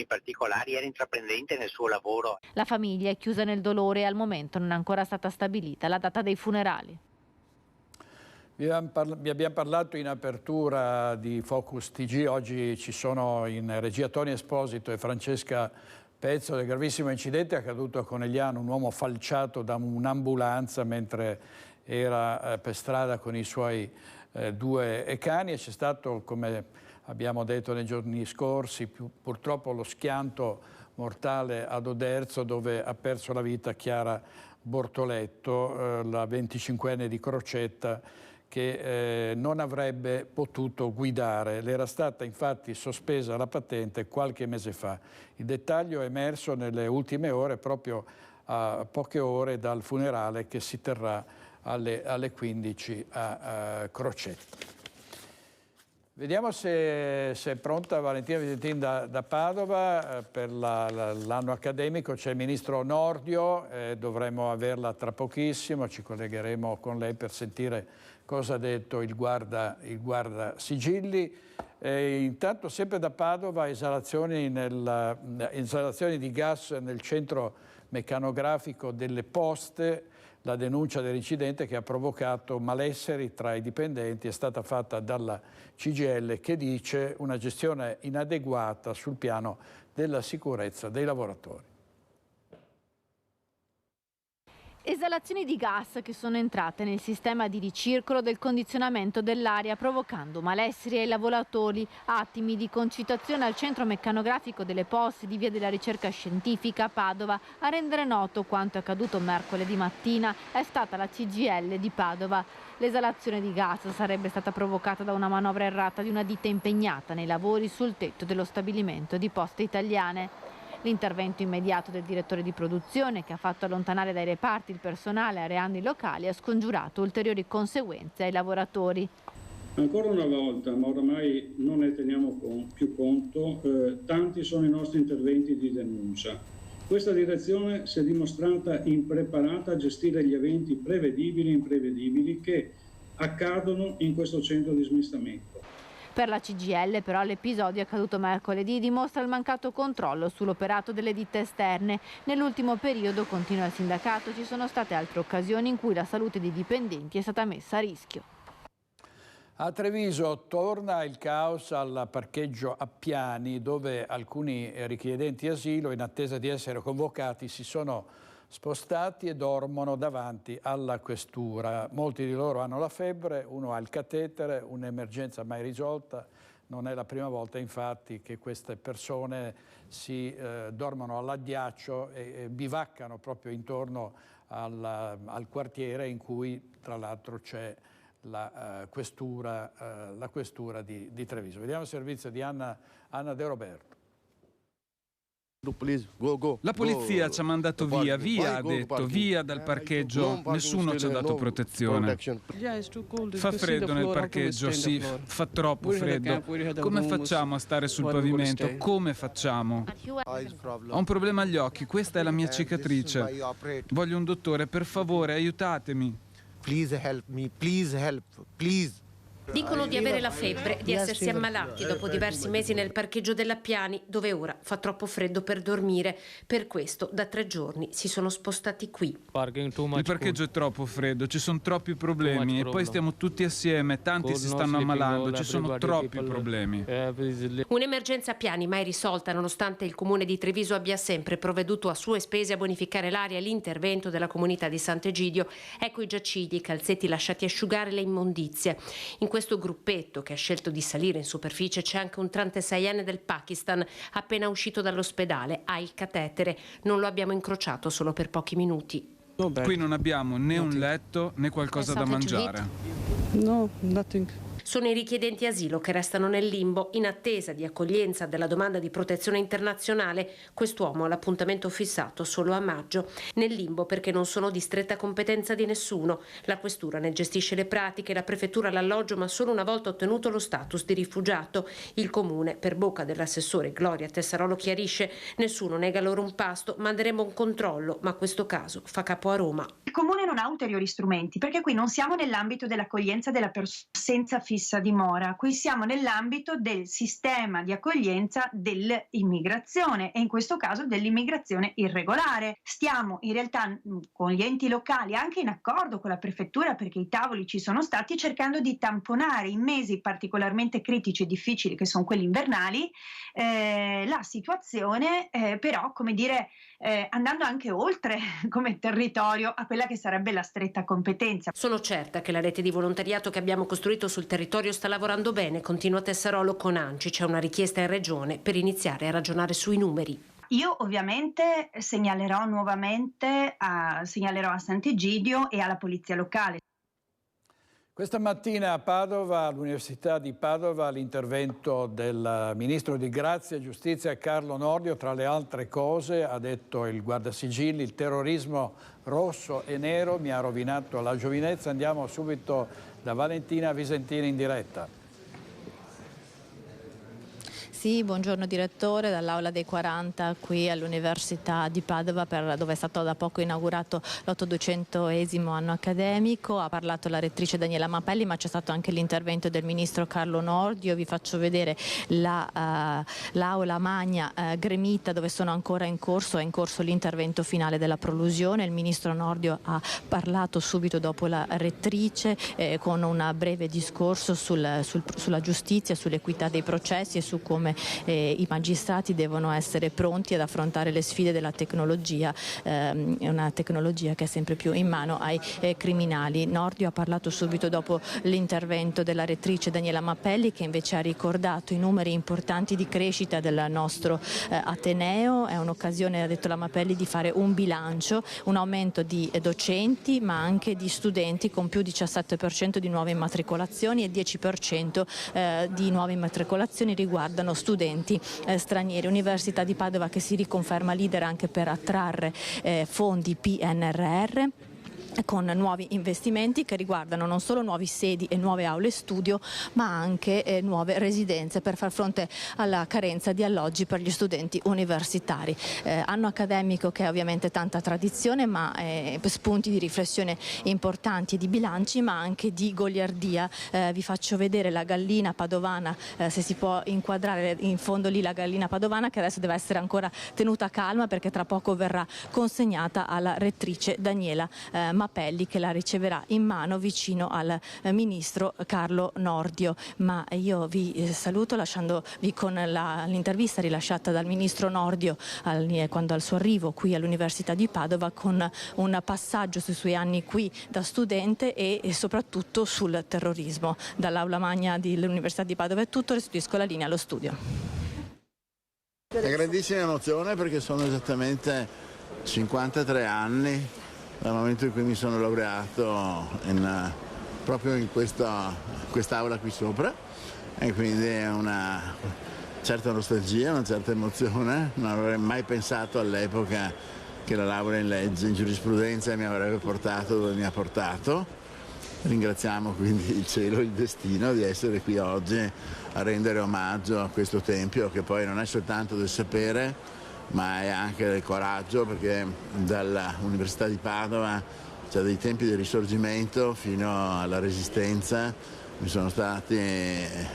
Speaker 6: particolari, era intraprendente nel suo lavoro.
Speaker 5: La famiglia è chiusa nel dolore e al momento non è ancora stata stabilita la data dei funerali.
Speaker 1: Vi abbiamo parlato in apertura di Focus TG, oggi ci sono in regia Tony Esposito e Francesca Pezzo del gravissimo incidente accaduto a Conegliano, un uomo falciato da un'ambulanza mentre era per strada con i suoi due cani, e c'è stato, come abbiamo detto nei giorni scorsi, purtroppo lo schianto mortale ad Oderzo, dove ha perso la vita Chiara Bortoletto, la 25enne di Crocetta, che non avrebbe potuto guidare. Le era stata infatti sospesa la patente qualche mese fa. Il dettaglio è emerso nelle ultime ore, proprio a poche ore dal funerale che si terrà alle 15 a Crocetta. Vediamo se è pronta Valentina Visentin da Padova per l'anno accademico. C'è il ministro Nordio, dovremo averla tra pochissimo, ci collegheremo con lei per sentire cosa ha detto il guarda sigilli. Intanto sempre da Padova, esalazioni di gas nel centro meccanografico delle Poste. La denuncia dell'incidente che ha provocato malesseri tra i dipendenti è stata fatta dalla CGIL, che dice una gestione inadeguata sul piano della sicurezza dei lavoratori.
Speaker 5: Esalazioni di gas che sono entrate nel sistema di ricircolo del condizionamento dell'aria, provocando malesseri ai lavoratori. Attimi di concitazione al centro meccanografico delle Poste di Via della Ricerca Scientifica a Padova. A rendere noto quanto è accaduto mercoledì mattina è stata la CGIL di Padova. L'esalazione di gas sarebbe stata provocata da una manovra errata di una ditta impegnata nei lavori sul tetto dello stabilimento di Poste Italiane. L'intervento immediato del direttore di produzione, che ha fatto allontanare dai reparti il personale areando i locali, ha scongiurato ulteriori conseguenze ai lavoratori.
Speaker 7: Ancora una volta, ma oramai non ne teniamo più conto, tanti sono i nostri interventi di denuncia. Questa direzione si è dimostrata impreparata a gestire gli eventi prevedibili e imprevedibili che accadono in questo centro di smistamento.
Speaker 5: Per la CGIL però l'episodio accaduto mercoledì dimostra il mancato controllo sull'operato delle ditte esterne. Nell'ultimo periodo, continua il sindacato, ci sono state altre occasioni in cui la salute dei dipendenti è stata messa a rischio.
Speaker 1: A Treviso torna il caos al parcheggio Appiani, dove alcuni richiedenti asilo, in attesa di essere convocati, si sono spostati e dormono davanti alla questura. Molti di loro hanno la febbre, uno ha il catetere, un'emergenza mai risolta. Non è la prima volta infatti che queste persone si dormono all'addiaccio e bivaccano proprio intorno al quartiere in cui tra l'altro c'è la questura di Treviso. Vediamo il servizio di Anna De Roberto.
Speaker 8: La polizia ci ha mandato via, ha detto, via dal parcheggio, nessuno ci ha dato protezione. Fa freddo nel parcheggio, sì, fa troppo freddo. Come facciamo a stare sul pavimento? Come facciamo? Ho un problema agli occhi, questa è la mia cicatrice. Voglio un dottore, per favore, aiutatemi.
Speaker 9: Please help me, please help, please. Dicono di avere la febbre, di essersi ammalati dopo diversi mesi nel parcheggio dell'Appiani, dove ora fa troppo freddo per dormire. Per questo da 3 giorni si sono spostati qui.
Speaker 8: Il parcheggio è troppo freddo, ci sono troppi problemi e poi stiamo tutti assieme, tanti si stanno ammalando, ci sono troppi problemi.
Speaker 9: Un'emergenza Appiani mai risolta, nonostante il comune di Treviso abbia sempre provveduto a sue spese a bonificare l'area e l'intervento della comunità di Sant'Egidio. Ecco i giacigli, i calzetti lasciati asciugare, le immondizie. In questo gruppetto che ha scelto di salire in superficie c'è anche un 36enne del Pakistan, appena uscito dall'ospedale, ha il catetere. Non lo abbiamo incrociato solo per pochi minuti.
Speaker 8: Qui non abbiamo né un letto né qualcosa da mangiare.
Speaker 23: No, nothing.
Speaker 9: Sono i richiedenti asilo che restano nel limbo in attesa di accoglienza della domanda di protezione internazionale. Quest'uomo ha l'appuntamento fissato solo a maggio. Nel limbo perché non sono di stretta competenza di nessuno. La questura ne gestisce le pratiche, la prefettura l'alloggio, ma solo una volta ottenuto lo status di rifugiato. Il comune, per bocca dell'assessore Gloria Tessarolo, chiarisce: nessuno nega loro un pasto, manderemo un controllo, ma questo caso fa capo a Roma.
Speaker 10: Il comune non ha ulteriori strumenti, perché qui non siamo nell'ambito dell'accoglienza della persona senza fissa dimora, qui siamo nell'ambito del sistema di accoglienza dell'immigrazione e in questo caso dell'immigrazione irregolare. Stiamo in realtà con gli enti locali, anche in accordo con la prefettura, perché i tavoli ci sono stati, cercando di tamponare in mesi particolarmente critici e difficili, che sono quelli invernali, la situazione, però, come dire, andando anche oltre come territorio a quella che sarebbe la stretta competenza.
Speaker 9: Sono certa che la rete di volontariato che abbiamo costruito sul territorio sta lavorando bene, continua Tessarolo con ANCI. C'è una richiesta in regione per iniziare a ragionare sui numeri.
Speaker 10: Io ovviamente segnalerò a Sant'Egidio e alla polizia locale.
Speaker 1: Questa mattina a Padova, all'Università di Padova, l'intervento del Ministro di Grazia e Giustizia Carlo Nordio. Tra le altre cose ha detto il guardasigilli: il terrorismo rosso e nero mi ha rovinato la giovinezza. Andiamo subito da Valentina Visentini in diretta.
Speaker 5: Sì, buongiorno direttore, dall'Aula dei 40 qui all'Università di Padova, dove è stato da poco inaugurato l'800esimo anno accademico. Ha parlato la rettrice Daniela Mapelli, ma c'è stato anche l'intervento del Ministro Carlo Nordio. Vi faccio vedere l'Aula Magna gremita, dove è in corso l'intervento finale della prolusione. Il Ministro Nordio ha parlato subito dopo la rettrice con un breve discorso sulla giustizia, sull'equità dei processi e su come i magistrati devono essere pronti ad affrontare le sfide della tecnologia, una tecnologia che è sempre più in mano ai criminali. Nordio ha parlato subito dopo l'intervento della rettrice Daniela Mapelli, che invece ha ricordato i numeri importanti di crescita del nostro Ateneo. È un'occasione, ha detto la Mapelli, di fare un bilancio, un aumento di docenti ma anche di studenti, con più 17% di nuove immatricolazioni e 10% di nuove immatricolazioni riguardano studenti stranieri. Università di Padova che si riconferma leader anche per attrarre fondi PNRR, con nuovi investimenti che riguardano non solo nuovi sedi e nuove aule studio, ma anche nuove residenze per far fronte alla carenza di alloggi per gli studenti universitari. Anno accademico che ha ovviamente tanta tradizione, ma spunti di riflessione importanti, di bilanci, ma anche di goliardia. Vi faccio vedere la gallina padovana, se si può inquadrare in fondo lì la gallina padovana, che adesso deve essere ancora tenuta calma perché tra poco verrà consegnata alla rettrice Daniela Mapelli, che la riceverà in mano vicino al Ministro Carlo Nordio. Ma io vi saluto lasciandovi con l'intervista rilasciata dal Ministro Nordio quando al suo arrivo qui all'Università di Padova, con un passaggio sui suoi anni qui da studente e soprattutto sul terrorismo. Dall'Aula Magna dell'Università di Padova è tutto, restituisco la linea allo studio.
Speaker 11: È grandissima emozione perché sono esattamente 53 anni dal momento in cui mi sono laureato proprio in quest'aula qui sopra, e quindi è una certa nostalgia, una certa emozione. Non avrei mai pensato all'epoca che la laurea in legge, in giurisprudenza, mi avrebbe portato dove mi ha portato. Ringraziamo quindi il cielo e il destino di essere qui oggi a rendere omaggio a questo tempio, che poi non è soltanto del sapere, ma è anche del coraggio, perché dall'Università di Padova, cioè dai tempi del Risorgimento fino alla Resistenza, vi sono state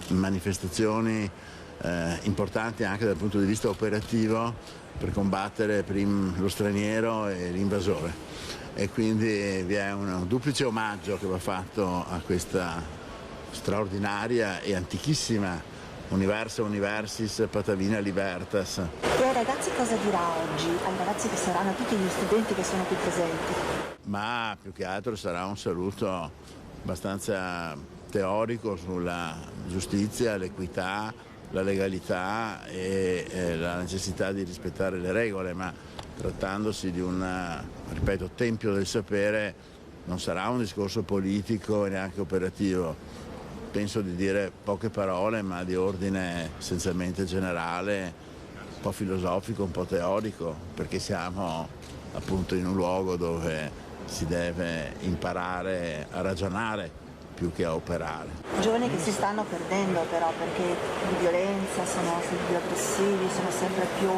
Speaker 11: manifestazioni importanti anche dal punto di vista operativo per combattere lo straniero e l'invasore, e quindi vi è un duplice omaggio che va fatto a questa straordinaria e antichissima Universa Universis Patavina Libertas.
Speaker 12: E ai ragazzi cosa dirà oggi? Ai ragazzi che saranno, a tutti gli studenti che sono qui presenti?
Speaker 11: Ma più che altro sarà un saluto abbastanza teorico sulla giustizia, l'equità, la legalità e la necessità di rispettare le regole, ma trattandosi di un, ripeto, tempio del sapere, non sarà un discorso politico e neanche operativo. Penso di dire poche parole, ma di ordine essenzialmente generale, un po' filosofico, un po' teorico, perché siamo appunto in un luogo dove si deve imparare a ragionare più che a operare.
Speaker 12: Giovani che si stanno perdendo però, perché di violenza sono sempre più aggressivi, sono sempre più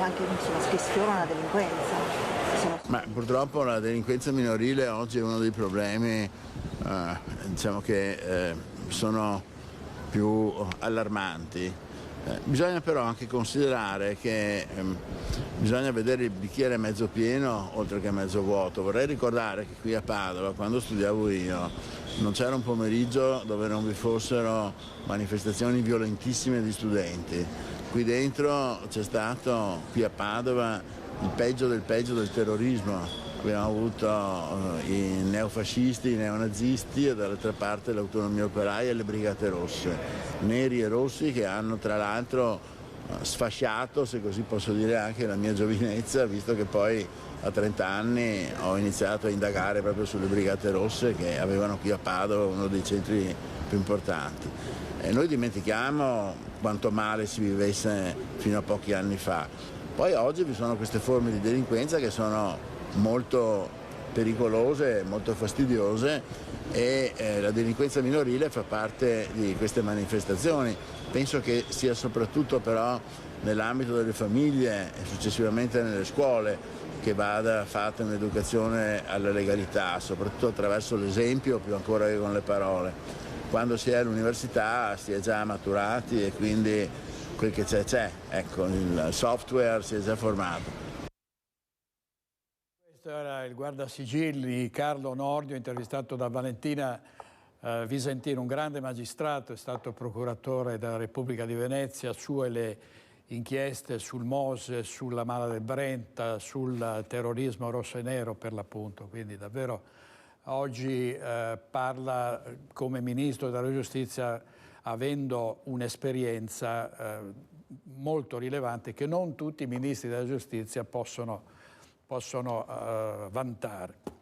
Speaker 12: anche che sfiorano la delinquenza.
Speaker 11: Ma purtroppo la delinquenza minorile oggi è uno dei problemi diciamo che sono più allarmanti. Bisogna però anche considerare che bisogna vedere il bicchiere mezzo pieno oltre che mezzo vuoto. Vorrei ricordare che qui a Padova, quando studiavo io, non c'era un pomeriggio dove non vi fossero manifestazioni violentissime di studenti. Qui dentro c'è stato, qui a Padova, il peggio del terrorismo. Abbiamo avuto i neofascisti, i neonazisti e dall'altra parte l'autonomia operaia e le brigate rosse, neri e rossi, che hanno tra l'altro sfasciato, se così posso dire, anche la mia giovinezza, visto che poi a 30 anni ho iniziato a indagare proprio sulle brigate rosse che avevano qui a Padova uno dei centri più importanti. E noi dimentichiamo quanto male si vivesse fino a pochi anni fa. Poi oggi vi sono queste forme di delinquenza che sono molto pericolose, molto fastidiose, e la delinquenza minorile fa parte di queste manifestazioni. Penso che sia soprattutto però nell'ambito delle famiglie e successivamente nelle scuole che vada fatta un'educazione alla legalità, soprattutto attraverso l'esempio più ancora che con le parole. Quando si è all'università si è già maturati e quindi quel che c'è, ecco, il software si è già formato.
Speaker 1: Questo era il guardasigilli Carlo Nordio, intervistato da Valentina Visentino, un grande magistrato, è stato procuratore della Repubblica di Venezia, sue le inchieste sul Mose, sulla Mala del Brenta, sul terrorismo rosso e nero per l'appunto, quindi davvero oggi parla come Ministro della Giustizia avendo un'esperienza molto rilevante che non tutti i Ministri della Giustizia possono vantare.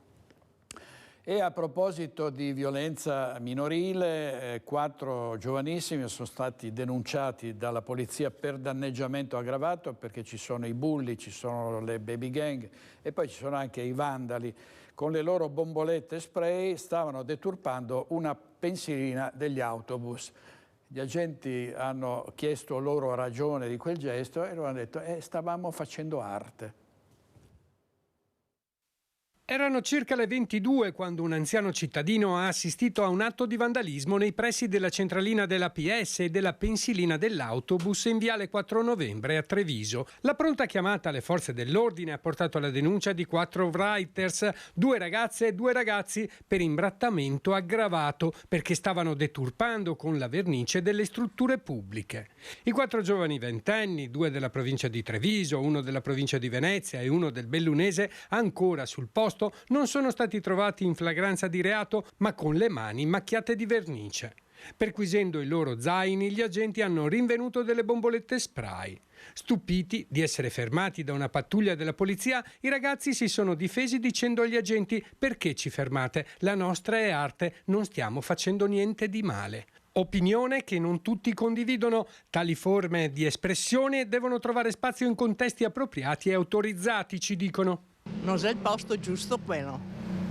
Speaker 1: E a proposito di violenza minorile, 4 giovanissimi sono stati denunciati dalla polizia per danneggiamento aggravato, perché ci sono i bulli, ci sono le baby gang e poi ci sono anche i vandali. Con le loro bombolette spray stavano deturpando una pensilina degli autobus. Gli agenti hanno chiesto loro ragione di quel gesto e loro hanno detto stavamo facendo arte.
Speaker 14: Erano circa le 22 quando un anziano cittadino ha assistito a un atto di vandalismo nei pressi della centralina della PS e della pensilina dell'autobus in viale 4 novembre a Treviso. La pronta chiamata alle forze dell'ordine ha portato alla denuncia di 4 writers, 2 ragazze e 2 ragazzi, per imbrattamento aggravato perché stavano deturpando con la vernice delle strutture pubbliche. I 4 giovani ventenni, 2 della provincia di Treviso, 1 della provincia di Venezia e 1 del Bellunese, ancora sul posto, non sono stati trovati in flagranza di reato, ma con le mani macchiate di vernice. Perquisendo i loro zaini, gli agenti hanno rinvenuto delle bombolette spray. Stupiti di essere fermati da una pattuglia della polizia, i ragazzi si sono difesi dicendo agli agenti: perché ci fermate? La nostra è arte, non stiamo facendo niente di male. Opinione che non tutti condividono. Tali forme di espressione devono trovare spazio in contesti appropriati e autorizzati, ci dicono.
Speaker 15: Non è il posto giusto quello.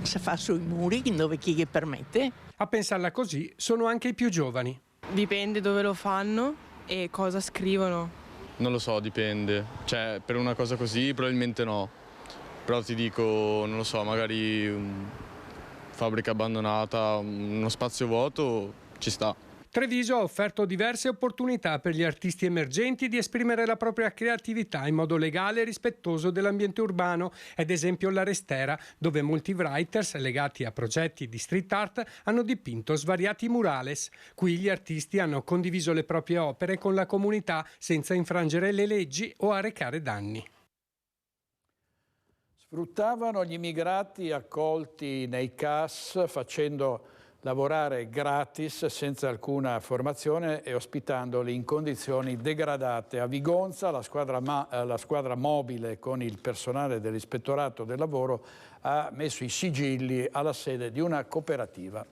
Speaker 15: Si fa sui muri dove chi gli permette.
Speaker 14: A pensarla così sono anche i più giovani.
Speaker 16: Dipende dove lo fanno e cosa scrivono.
Speaker 17: Non lo so, dipende. Cioè, per una cosa così probabilmente no. Però ti dico, non lo so, magari fabbrica abbandonata, uno spazio vuoto, ci sta.
Speaker 14: Treviso ha offerto diverse opportunità per gli artisti emergenti di esprimere la propria creatività in modo legale e rispettoso dell'ambiente urbano, ad esempio la Restera, dove molti writers legati a progetti di street art hanno dipinto svariati murales. Qui gli artisti hanno condiviso le proprie opere con la comunità senza infrangere le leggi o arrecare danni.
Speaker 1: Sfruttavano gli immigrati accolti nei CAS facendo lavorare gratis senza alcuna formazione e ospitandoli in condizioni degradate. A Vigonza la squadra mobile con il personale dell'Ispettorato del Lavoro ha messo i sigilli alla sede di una cooperativa.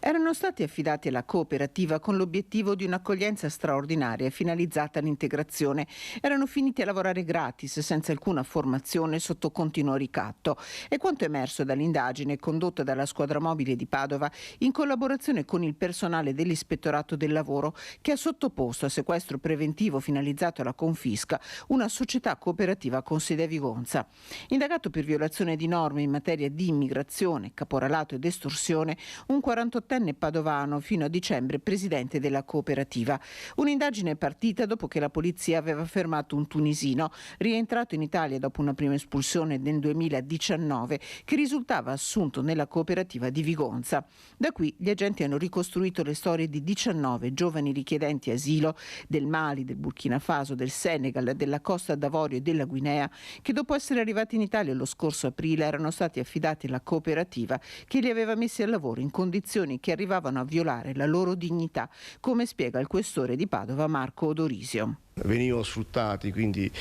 Speaker 4: Erano stati affidati alla cooperativa con l'obiettivo di un'accoglienza straordinaria finalizzata all'integrazione. Erano finiti a lavorare gratis, senza alcuna formazione, sotto continuo ricatto. È quanto emerso dall'indagine condotta dalla squadra mobile di Padova in collaborazione con il personale dell'Ispettorato del Lavoro, che ha sottoposto a sequestro preventivo finalizzato alla confisca una società cooperativa con sede a Vigonza. Indagato per violazione di norme in materia di immigrazione, caporalato ed estorsione, un 48enne padovano, fino a dicembre presidente della cooperativa. Un'indagine partita dopo che la polizia aveva fermato un tunisino, rientrato in Italia dopo una prima espulsione nel 2019, che risultava assunto nella cooperativa di Vigonza. Da qui gli agenti hanno ricostruito le storie di 19 giovani richiedenti asilo del Mali, del Burkina Faso, del Senegal, della Costa d'Avorio e della Guinea, che dopo essere arrivati in Italia lo scorso aprile erano stati affidati alla cooperativa che li aveva messi al lavoro in condizioni che arrivavano a violare la loro dignità, come spiega il questore di Padova Marco Odorisio.
Speaker 18: Venivano sfruttati, quindi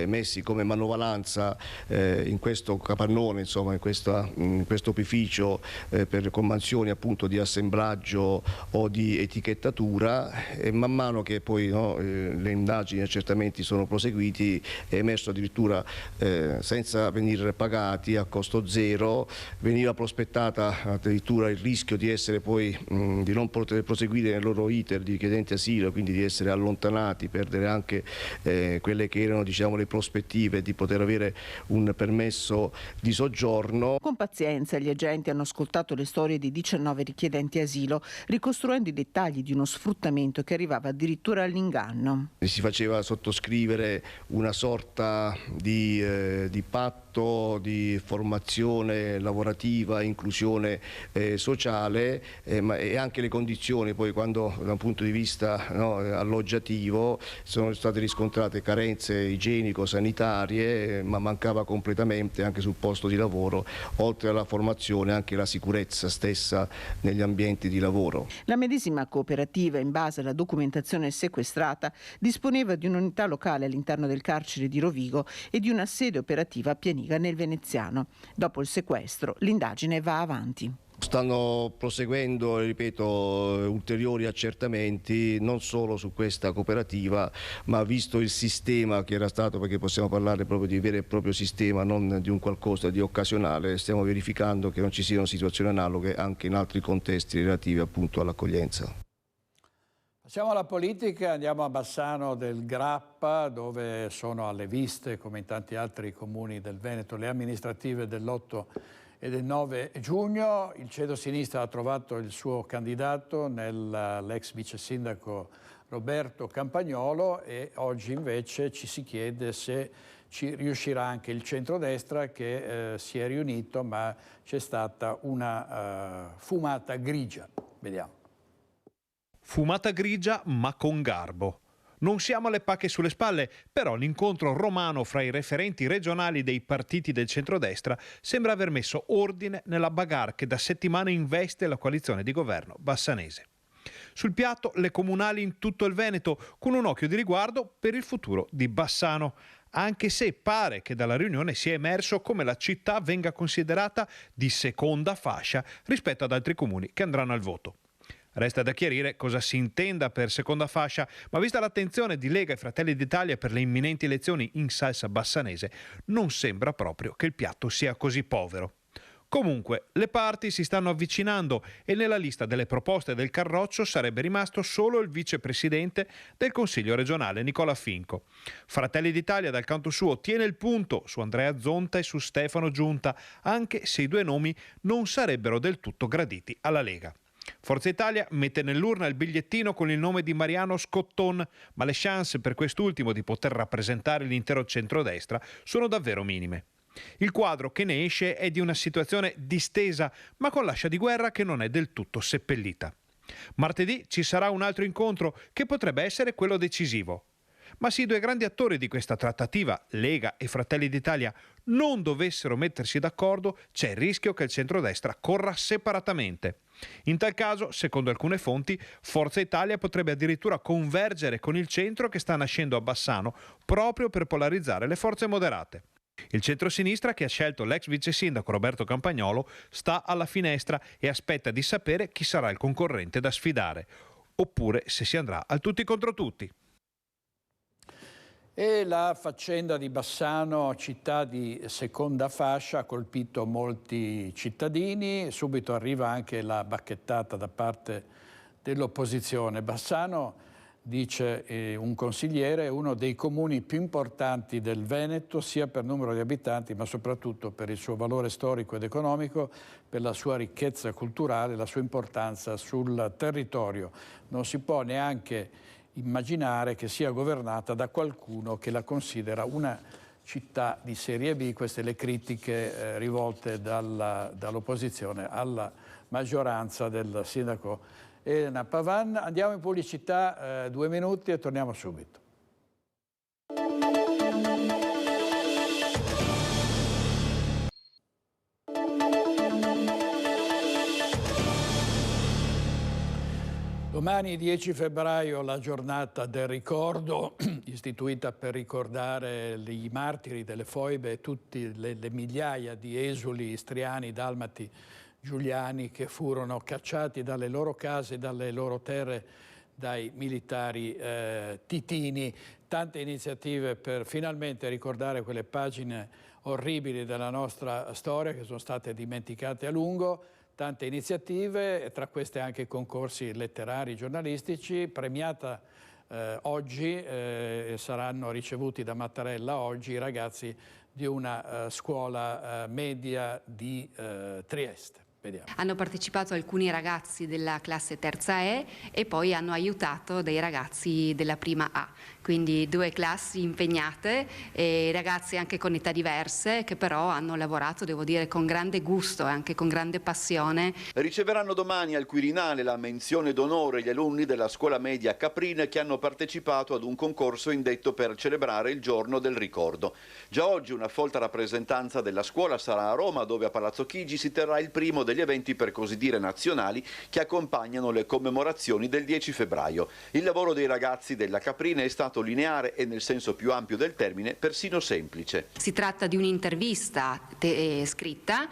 Speaker 18: messi come manovalanza in questo capannone, insomma, in questo opificio con mansioni appunto di assemblaggio o di etichettatura, e man mano che poi le indagini e accertamenti sono proseguiti è emerso addirittura senza venire pagati, a costo zero, veniva prospettata addirittura il rischio di essere poi di non poter proseguire nel loro iter di richiedenti asilo, quindi di essere allontanati, perdere anche quelle che erano, diciamo, le prospettive di poter avere un permesso di soggiorno.
Speaker 4: Con pazienza gli agenti hanno ascoltato le storie di 19 richiedenti asilo, ricostruendo i dettagli di uno sfruttamento che arrivava addirittura all'inganno.
Speaker 18: Si faceva sottoscrivere una sorta di patto di formazione lavorativa, inclusione sociale, e anche le condizioni poi, quando da un punto di vista alloggiativo sono state riscontrate carenze igienico-sanitarie, ma mancava completamente anche sul posto di lavoro, oltre alla formazione anche la sicurezza stessa negli ambienti di lavoro.
Speaker 4: La medesima cooperativa, in base alla documentazione sequestrata, disponeva di un'unità locale all'interno del carcere di Rovigo e di una sede operativa a Pianiga nel Veneziano. Dopo il sequestro, l'indagine va avanti.
Speaker 18: Stanno proseguendo, ripeto, ulteriori accertamenti non solo su questa cooperativa, ma visto il sistema che era stato, perché possiamo parlare proprio di vero e proprio sistema, non di un qualcosa di occasionale, stiamo verificando che non ci siano situazioni analoghe anche in altri contesti relativi appunto all'accoglienza.
Speaker 1: Passiamo alla politica, andiamo a Bassano del Grappa, dove sono alle viste, come in tanti altri comuni del Veneto, le amministrative dell'8 e del 9 giugno. Il centro-sinistra ha trovato il suo candidato nell'ex vice sindaco Roberto Campagnolo, e oggi invece ci si chiede se ci riuscirà anche il centrodestra, che si è riunito, ma c'è stata una fumata grigia. Vediamo.
Speaker 19: Fumata grigia ma con garbo. Non siamo alle pacche sulle spalle, però l'incontro romano fra i referenti regionali dei partiti del centrodestra sembra aver messo ordine nella bagarre che da settimane investe la coalizione di governo bassanese. Sul piatto le comunali in tutto il Veneto, con un occhio di riguardo per il futuro di Bassano, anche se pare che dalla riunione sia emerso come la città venga considerata di seconda fascia rispetto ad altri comuni che andranno al voto. Resta da chiarire cosa si intenda per seconda fascia, ma vista l'attenzione di Lega e Fratelli d'Italia per le imminenti elezioni in salsa bassanese, non sembra proprio che il piatto sia così povero. Comunque, le parti si stanno avvicinando e nella lista delle proposte del Carroccio sarebbe rimasto solo il vicepresidente del Consiglio regionale, Nicola Finco. Fratelli d'Italia, dal canto suo, tiene il punto su Andrea Zonta e su Stefano Giunta, anche se i due nomi non sarebbero del tutto graditi alla Lega. Forza Italia mette nell'urna il bigliettino con il nome di Mariano Scotton, ma le chance per quest'ultimo di poter rappresentare l'intero centrodestra sono davvero minime. Il quadro che ne esce è di una situazione distesa, ma con l'ascia di guerra che non è del tutto seppellita. Martedì ci sarà un altro incontro che potrebbe essere quello decisivo. Ma se i due grandi attori di questa trattativa, Lega e Fratelli d'Italia, non dovessero mettersi d'accordo, c'è il rischio che il centrodestra corra separatamente. In tal caso, secondo alcune fonti, Forza Italia potrebbe addirittura convergere con il centro che sta nascendo a Bassano proprio per polarizzare le forze moderate. Il centrosinistra, che ha scelto l'ex vice sindaco Roberto Campagnolo, sta alla finestra e aspetta di sapere chi sarà il concorrente da sfidare, oppure se si andrà al tutti contro tutti.
Speaker 1: E la faccenda di Bassano, città di seconda fascia, ha colpito molti cittadini. Subito arriva anche la bacchettata da parte dell'opposizione. Bassano, dice un consigliere, è uno dei comuni più importanti del Veneto, sia per numero di abitanti, ma soprattutto per il suo valore storico ed economico, per la sua ricchezza culturale, la sua importanza sul territorio. Non si può neanche immaginare che sia governata da qualcuno che la considera una città di serie B. Queste le critiche rivolte dall'opposizione alla maggioranza del sindaco Elena Pavan. Andiamo in pubblicità, 2 minuti e torniamo subito. Domani 10 febbraio la giornata del ricordo, istituita per ricordare i martiri delle foibe e tutte le migliaia di esuli istriani, dalmati, giuliani che furono cacciati dalle loro case, dalle loro terre dai militari titini. Tante iniziative per finalmente ricordare quelle pagine orribili della nostra storia che sono state dimenticate a lungo. Tante iniziative, tra queste anche concorsi letterari, giornalistici. Premiata oggi, saranno ricevuti da Mattarella oggi i ragazzi di una scuola media di Trieste. Vediamo.
Speaker 20: Hanno partecipato alcuni ragazzi della classe terza E e poi hanno aiutato dei ragazzi della prima A, quindi 2 classi impegnate e ragazzi anche con età diverse che però hanno lavorato, devo dire, con grande gusto e anche con grande passione.
Speaker 21: Riceveranno domani al Quirinale la menzione d'onore gli alunni della scuola media Caprine che hanno partecipato ad un concorso indetto per celebrare il giorno del ricordo. Già oggi una folta rappresentanza della scuola sarà a Roma, dove a Palazzo Chigi si terrà il primo degli eventi per così dire nazionali che accompagnano le commemorazioni del 10 febbraio. Il lavoro dei ragazzi della Caprine è stato lineare e, nel senso più ampio del termine, persino semplice.
Speaker 20: Si tratta di un'intervista scritta,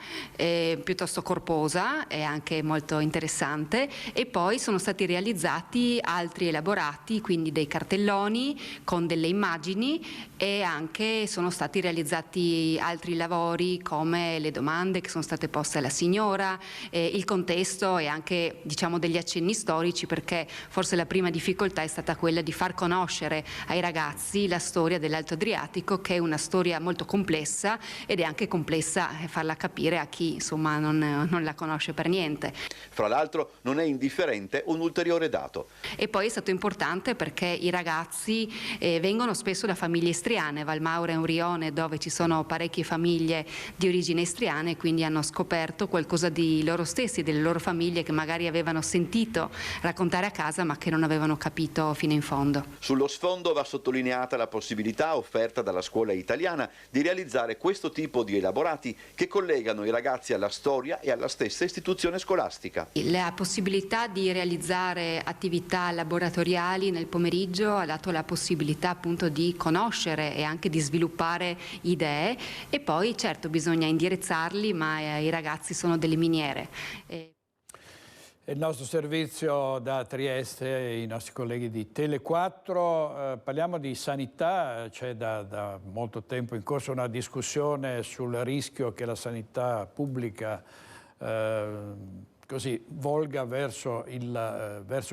Speaker 20: piuttosto corposa e anche molto interessante, e poi sono stati realizzati altri elaborati, quindi dei cartelloni con delle immagini, e anche sono stati realizzati altri lavori come le domande che sono state poste alla signora, il contesto e anche, diciamo, degli accenni storici, perché forse la prima difficoltà è stata quella di far conoscere ai ragazzi la storia dell'Alto Adriatico, che è una storia molto complessa ed è anche complessa farla capire a chi insomma non la conosce per niente.
Speaker 21: Fra l'altro non è indifferente un ulteriore dato.
Speaker 20: E poi è stato importante perché i ragazzi vengono spesso da famiglie istriane, Valmaura è un rione dove ci sono parecchie famiglie di origine istriane, quindi hanno scoperto qualcosa di loro stessi, delle loro famiglie che magari avevano sentito raccontare a casa ma che non avevano capito fino in fondo.
Speaker 21: Sullo sfondo va sottolineata la possibilità offerta dalla scuola italiana di realizzare questo tipo di elaborati che collegano i ragazzi alla storia e alla stessa istituzione scolastica.
Speaker 20: La possibilità di realizzare attività laboratoriali nel pomeriggio ha dato la possibilità appunto di conoscere e anche di sviluppare idee, e poi certo bisogna indirizzarli, ma i ragazzi sono delle miniere.
Speaker 1: Il nostro servizio da Trieste, i nostri colleghi di Tele4, parliamo di sanità. C'è da molto tempo in corso una discussione sul rischio che la sanità pubblica così volga verso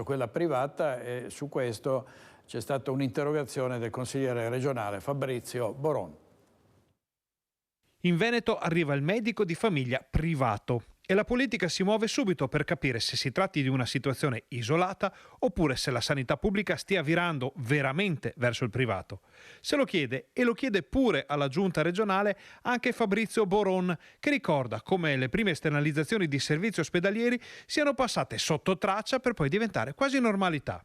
Speaker 1: quella privata, e su questo c'è stata un'interrogazione del consigliere regionale Fabrizio Boron.
Speaker 19: In Veneto arriva il medico di famiglia privato e la politica si muove subito per capire se si tratti di una situazione isolata oppure se la sanità pubblica stia virando veramente verso il privato. Se lo chiede, e lo chiede pure alla giunta regionale, anche Fabrizio Boron, che ricorda come le prime esternalizzazioni di servizi ospedalieri siano passate sotto traccia per poi diventare quasi normalità.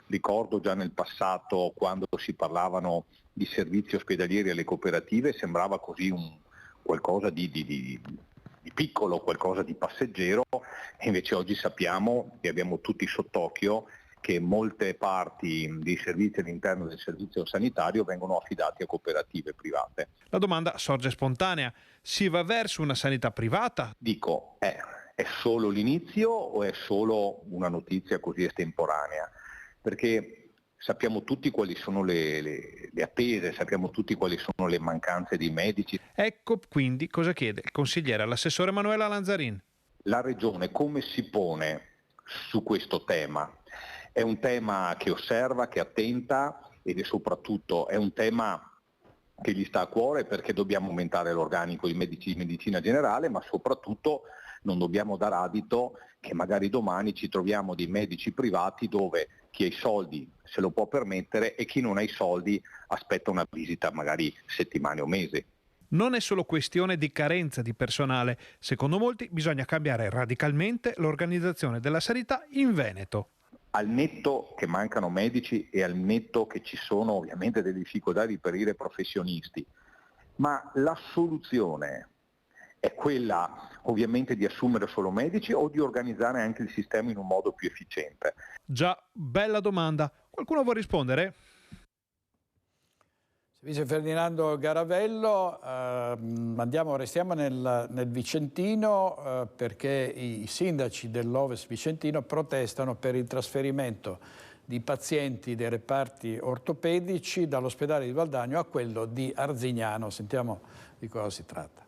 Speaker 2: Ricordo già nel passato, quando si parlavano di servizi ospedalieri alle cooperative, sembrava così qualcosa di piccolo, qualcosa di passeggero, e invece oggi sappiamo e abbiamo tutti sott'occhio che molte parti dei servizi all'interno del servizio sanitario vengono affidati a cooperative private.
Speaker 19: La domanda sorge spontanea: si va verso una sanità privata?
Speaker 2: Dico, è solo l'inizio o è solo una notizia così estemporanea? Perché sappiamo tutti quali sono le attese, sappiamo tutti quali sono le mancanze dei medici.
Speaker 19: Ecco quindi cosa chiede il consigliere all'assessore Manuela Lanzarin.
Speaker 2: La Regione come si pone su questo tema? È un tema che osserva, che è attenta, ed è soprattutto è un tema che gli sta a cuore, perché dobbiamo aumentare l'organico di medicina generale, ma soprattutto non dobbiamo dar adito che magari domani ci troviamo dei medici privati dove chi ha i soldi se lo può permettere e chi non ha i soldi aspetta una visita magari settimane o mesi.
Speaker 19: Non è solo questione di carenza di personale. Secondo molti bisogna cambiare radicalmente l'organizzazione della sanità in Veneto.
Speaker 2: Al netto che mancano medici e al netto che ci sono ovviamente delle difficoltà di reperire professionisti, ma la soluzione è quella ovviamente di assumere solo medici o di organizzare anche il sistema in un modo più efficiente?
Speaker 19: Già, bella domanda. Qualcuno vuole rispondere?
Speaker 1: Vice Ferdinando Garavello, restiamo nel Vicentino perché i sindaci dell'Ovest Vicentino protestano per il trasferimento di pazienti dei reparti ortopedici dall'ospedale di Valdagno a quello di Arzignano. Sentiamo di cosa si tratta.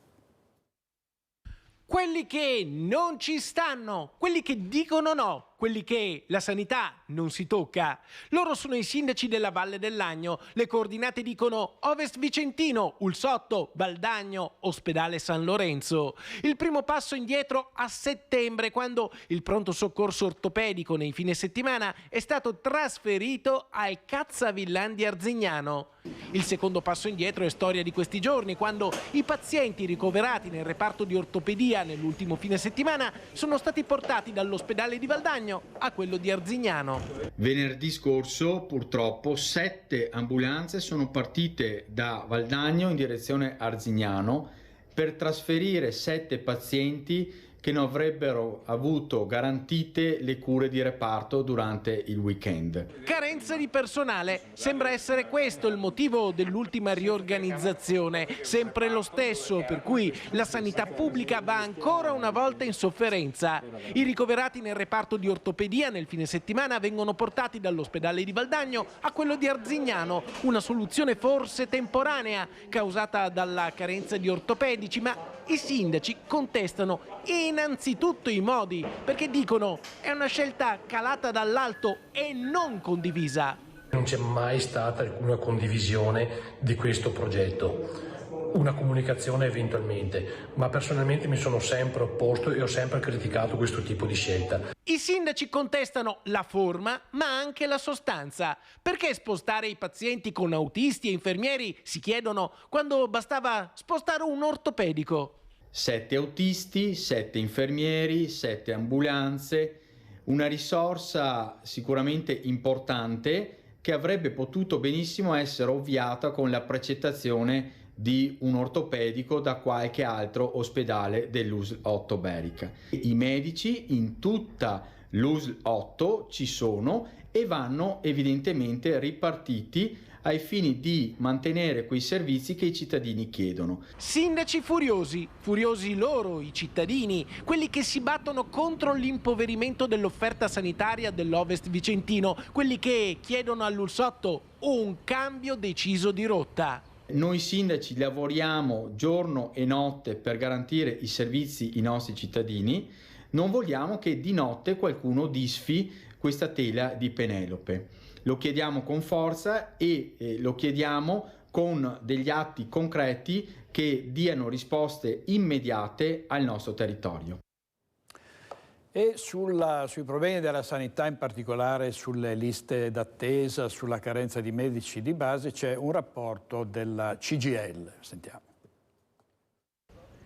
Speaker 13: Quelli che non ci stanno, quelli che dicono no, quelli che la sanità non si tocca. Loro sono i sindaci della Valle del Lagno. Le coordinate dicono Ovest Vicentino, Ulsotto, Valdagno, Ospedale San Lorenzo. Il primo passo indietro a settembre, quando il pronto soccorso ortopedico nei fine settimana è stato trasferito al Cazzavillan di Arzignano. Il secondo passo indietro è storia di questi giorni, quando i pazienti ricoverati nel reparto di ortopedia nell'ultimo fine settimana sono stati portati dall'ospedale di Valdagno a quello di Arzignano.
Speaker 22: Venerdì scorso purtroppo 7 ambulanze sono partite da Valdagno in direzione Arzignano per trasferire 7 pazienti che non avrebbero avuto garantite le cure di reparto durante il weekend.
Speaker 13: Carenza di personale, sembra essere questo il motivo dell'ultima riorganizzazione, sempre lo stesso, per cui la sanità pubblica va ancora una volta in sofferenza. I ricoverati nel reparto di ortopedia nel fine settimana vengono portati dall'ospedale di Valdagno a quello di Arzignano, una soluzione forse temporanea, causata dalla carenza di ortopedici, ma i sindaci contestano innanzitutto i modi, perché dicono è una scelta calata dall'alto e non condivisa.
Speaker 24: Non c'è mai stata alcuna condivisione di questo progetto, una comunicazione eventualmente, ma personalmente mi sono sempre opposto e ho sempre criticato questo tipo di scelta.
Speaker 13: I sindaci contestano la forma, ma anche la sostanza. Perché spostare i pazienti con autisti e infermieri, si chiedono, quando bastava spostare un ortopedico?
Speaker 22: 7 autisti, 7 infermieri, 7 ambulanze, una risorsa sicuramente importante che avrebbe potuto benissimo essere ovviata con la precettazione di un ortopedico da qualche altro ospedale dell'USL 8 Berica. I medici in tutta l'USL 8 ci sono e vanno evidentemente ripartiti ai fini di mantenere quei servizi che i cittadini chiedono.
Speaker 13: Sindaci furiosi, furiosi loro, i cittadini, quelli che si battono contro l'impoverimento dell'offerta sanitaria dell'Ovest vicentino, quelli che chiedono al Lussotto un cambio deciso di rotta.
Speaker 22: Noi sindaci lavoriamo giorno e notte per garantire i servizi ai nostri cittadini, non vogliamo che di notte qualcuno disfi questa tela di Penelope. Lo chiediamo con forza e lo chiediamo con degli atti concreti che diano risposte immediate al nostro territorio.
Speaker 1: E sui problemi della sanità, in particolare sulle liste d'attesa, sulla carenza di medici di base, c'è un rapporto della CGIL. Sentiamo.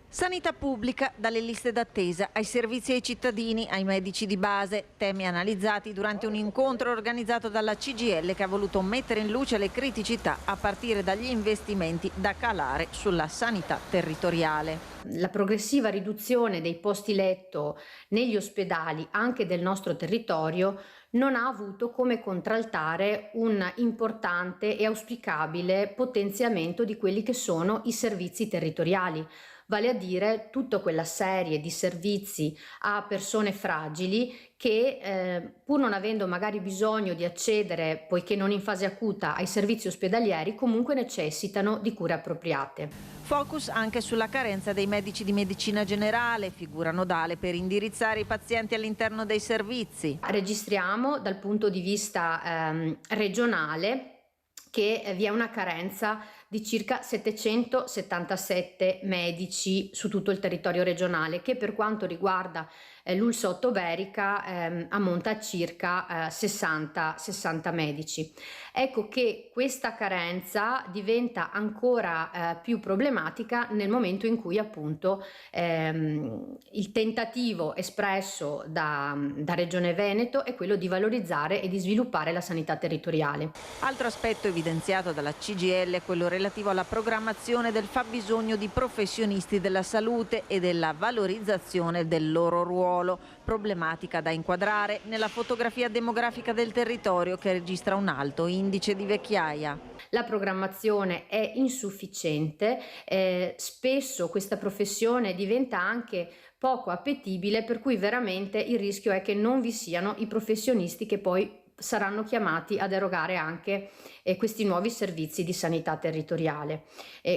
Speaker 3: Sanità pubblica, dalle liste d'attesa ai servizi ai cittadini, ai medici di base, temi analizzati durante un incontro organizzato dalla CGIL che ha voluto mettere in luce le criticità a partire dagli investimenti da calare sulla sanità territoriale.
Speaker 6: La progressiva riduzione dei posti letto negli ospedali anche del nostro territorio non ha avuto come contraltare un importante e auspicabile potenziamento di quelli che sono i servizi territoriali. Vale a dire tutta quella serie di servizi a persone fragili che pur non avendo magari bisogno di accedere, poiché non in fase acuta, ai servizi ospedalieri, comunque necessitano di cure appropriate.
Speaker 3: Focus anche sulla carenza dei medici di medicina generale, figura nodale per indirizzare i pazienti all'interno dei servizi.
Speaker 6: Registriamo dal punto di vista regionale che vi è una carenza di circa 777 medici su tutto il territorio regionale, che per quanto riguarda l'Ulsotto Verica ammonta a circa 60 medici. Ecco che questa carenza diventa ancora più problematica nel momento in cui appunto il tentativo espresso da Regione Veneto è quello di valorizzare e di sviluppare la sanità territoriale.
Speaker 3: Altro aspetto evidenziato dalla CGIL è quello relativo alla programmazione del fabbisogno di professionisti della salute e della valorizzazione del loro ruolo, problematica da inquadrare nella fotografia demografica del territorio che registra un alto indice di vecchiaia.
Speaker 6: La programmazione è insufficiente, spesso questa professione diventa anche poco appetibile, per cui veramente il rischio è che non vi siano i professionisti che poi saranno chiamati ad erogare anche questi nuovi servizi di sanità territoriale.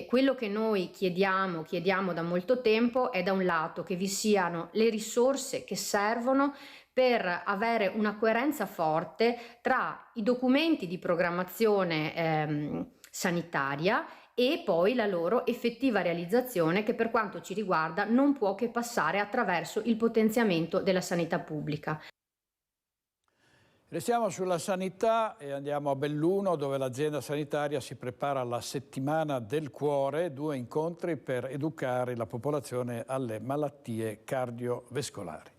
Speaker 6: Quello che noi chiediamo da molto tempo è da un lato che vi siano le risorse che servono per avere una coerenza forte tra i documenti di programmazione sanitaria e poi la loro effettiva realizzazione, che per quanto ci riguarda non può che passare attraverso il potenziamento della sanità pubblica.
Speaker 1: Restiamo sulla sanità e andiamo a Belluno, dove l'azienda sanitaria si prepara alla settimana del cuore, 2 incontri per educare la popolazione alle malattie cardiovascolari.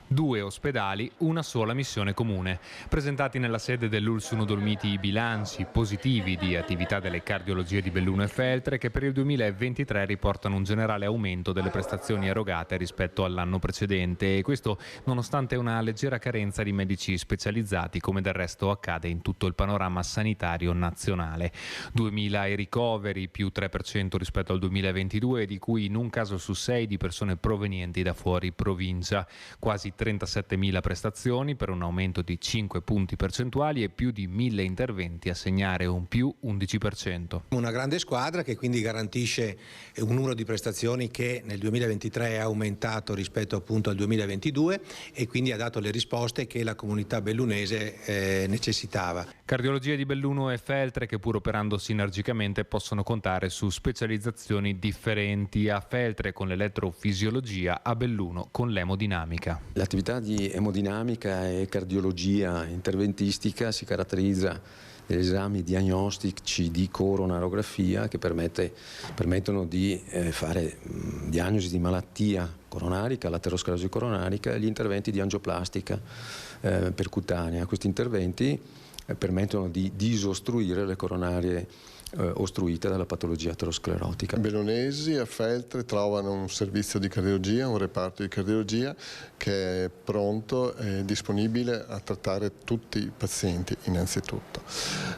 Speaker 7: 2 ospedali, una sola missione comune. Presentati nella sede dell'Ulsuno Dolmiti i bilanci positivi di attività delle cardiologie di Belluno e Feltre, che per il 2023 riportano un generale aumento delle prestazioni erogate rispetto all'anno precedente, e questo nonostante una leggera carenza di medici specializzati, come del resto accade in tutto il panorama sanitario nazionale. 2.000 i ricoveri, più 3% rispetto al 2022, di cui in un caso su 6 di persone provenienti da fuori provincia. Quasi 37.000 prestazioni per un aumento di 5 punti percentuali e più di 1.000 interventi a segnare un più 11%.
Speaker 8: Una grande squadra che quindi garantisce un numero di prestazioni che nel 2023 è aumentato rispetto appunto al 2022 e quindi ha dato le risposte che la comunità bellunese necessitava.
Speaker 7: Cardiologie di Belluno e Feltre che, pur operando sinergicamente, possono contare su specializzazioni differenti: a Feltre con l'elettrofisiologia, a Belluno con l'emodinamica.
Speaker 25: L'attività di emodinamica e cardiologia interventistica si caratterizza degli esami diagnostici di coronarografia che permettono di fare diagnosi di malattia coronarica, l'aterosclerosi coronarica, e gli interventi di angioplastica percutanea. Questi interventi permettono di disostruire le coronarie ostruite dalla patologia aterosclerotica.
Speaker 5: I bellunesi a Feltre trovano un servizio di cardiologia, un reparto di cardiologia che è pronto e disponibile a trattare tutti i pazienti innanzitutto.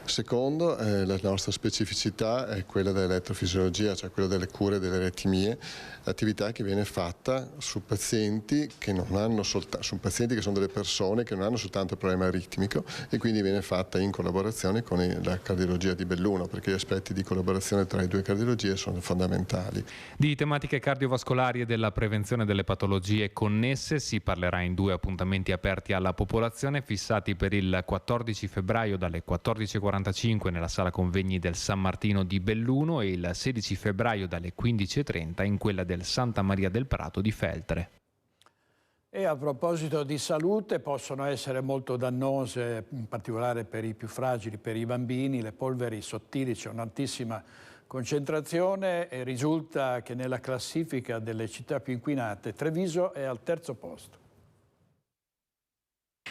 Speaker 5: Secondo, la nostra specificità è quella dell'elettrofisiologia, cioè quella delle cure delle aritmie, attività che viene fatta su pazienti che non hanno su pazienti che sono delle persone che non hanno soltanto il problema aritmico, e quindi viene fatta in collaborazione con la cardiologia di Belluno, perché gli aspetti di collaborazione tra le due cardiologie sono fondamentali.
Speaker 7: Di tematiche cardiovascolari e della prevenzione delle patologie connesse si parlerà in 2 appuntamenti aperti alla popolazione fissati per il 14 febbraio dalle 14:45 nella sala convegni del San Martino di Belluno e il 16 febbraio dalle 15:30 in quella del Santa Maria del Prato di Feltre.
Speaker 1: E a proposito di salute, possono essere molto dannose, in particolare per i più fragili, per i bambini, le polveri sottili, c'è un'altissima concentrazione e risulta che nella classifica delle città più inquinate Treviso è al 3° posto.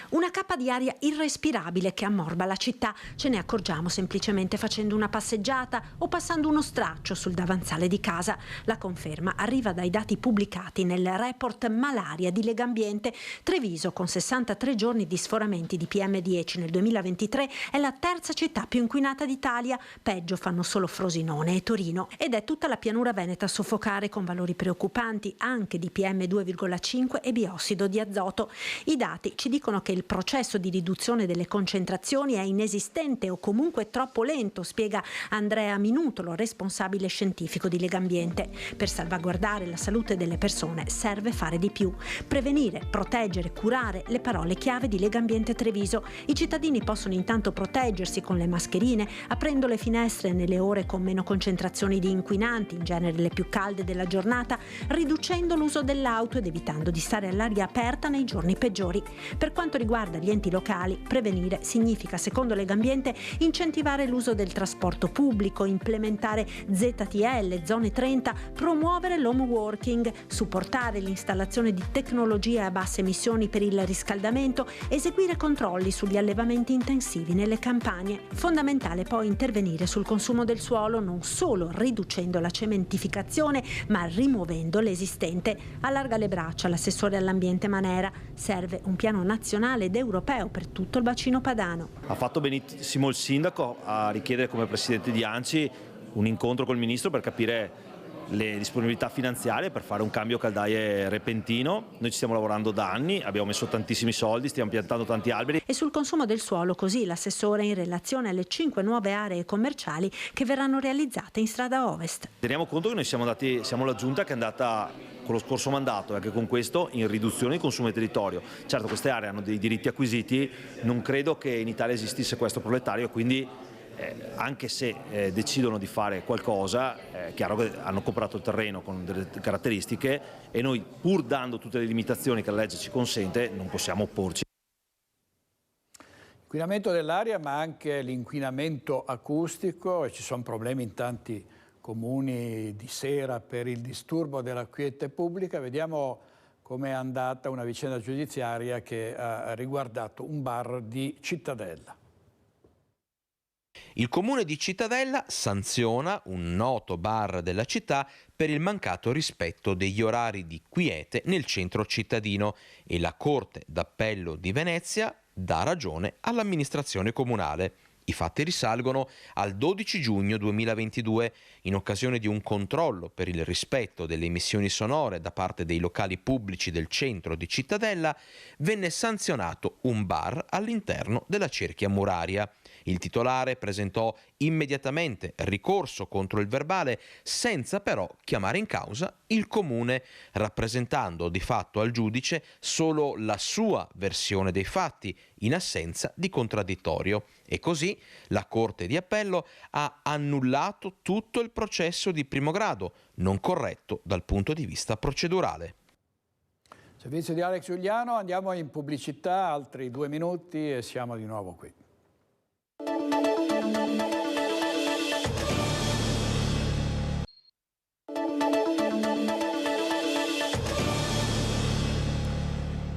Speaker 9: Una cappa di aria irrespirabile che ammorba la città. Ce ne accorgiamo semplicemente facendo una passeggiata o passando uno straccio sul davanzale di casa. La conferma arriva dai dati pubblicati nel report Malaria di Legambiente. Treviso, con 63 giorni di sforamenti di PM10 nel 2023, è la 3ª città più inquinata d'Italia. Peggio fanno solo Frosinone e Torino. Ed è tutta la pianura veneta a soffocare, con valori preoccupanti anche di PM2,5 e biossido di azoto. I dati ci dicono che il processo di riduzione delle concentrazioni è inesistente o comunque troppo lento, spiega Andrea Minutolo, responsabile scientifico di Legambiente. Per salvaguardare la salute delle persone serve fare di più. Prevenire, proteggere, curare, le parole chiave di Legambiente Treviso. I cittadini possono intanto proteggersi con le mascherine, aprendo le finestre nelle ore con meno concentrazioni di inquinanti, in genere le più calde della giornata, riducendo l'uso dell'auto ed evitando di stare all'aria aperta nei giorni peggiori. Per quanto riguarda gli enti locali, prevenire significa, secondo Legambiente, incentivare l'uso del trasporto pubblico, implementare ZTL, zone 30, promuovere l'home working, supportare l'installazione di tecnologie a basse emissioni per il riscaldamento, eseguire controlli sugli allevamenti intensivi nelle campagne. Fondamentale poi intervenire sul consumo del suolo, non solo riducendo la cementificazione, ma rimuovendo l'esistente. Allarga le braccia l'assessore all'ambiente Manera. Serve un piano nazionale ed europeo per tutto il bacino padano.
Speaker 10: Ha fatto benissimo il sindaco a richiedere come presidente di ANCI un incontro col ministro per capire le disponibilità finanziarie per fare un cambio caldaie repentino. Noi ci stiamo lavorando da anni, abbiamo messo tantissimi soldi, stiamo piantando tanti alberi.
Speaker 9: E sul consumo del suolo, così l'assessore in relazione alle 5 nuove aree commerciali che verranno realizzate in strada ovest.
Speaker 10: Teniamo conto che noi siamo la giunta che è andata con lo scorso mandato e anche con questo in riduzione di consumo di territorio. Certo, queste aree hanno dei diritti acquisiti, non credo che in Italia esistisse questo proletario, quindi anche se decidono di fare qualcosa, è chiaro che hanno comprato il terreno con delle caratteristiche e noi, pur dando tutte le limitazioni che la legge ci consente, non possiamo opporci.
Speaker 1: Inquinamento dell'aria, ma anche l'inquinamento acustico, e ci sono problemi in tanti comuni di sera per il disturbo della quiete pubblica. Vediamo come è andata una vicenda giudiziaria che ha riguardato un bar di Cittadella.
Speaker 12: Il comune di Cittadella sanziona un noto bar della città per il mancato rispetto degli orari di quiete nel centro cittadino e la Corte d'Appello di Venezia dà ragione all'amministrazione comunale. I fatti risalgono al 12 giugno 2022, in occasione di un controllo per il rispetto delle emissioni sonore da parte dei locali pubblici del centro di Cittadella, venne sanzionato un bar all'interno della cerchia muraria. Il titolare presentò immediatamente ricorso contro il verbale, senza però chiamare in causa il comune, rappresentando di fatto al giudice solo la sua versione dei fatti, in assenza di contraddittorio. E così la Corte di Appello ha annullato tutto il processo di primo grado, non corretto dal punto di vista procedurale.
Speaker 1: Servizio di Alex Giuliano, andiamo in pubblicità, altri 2 minuti e siamo di nuovo qui.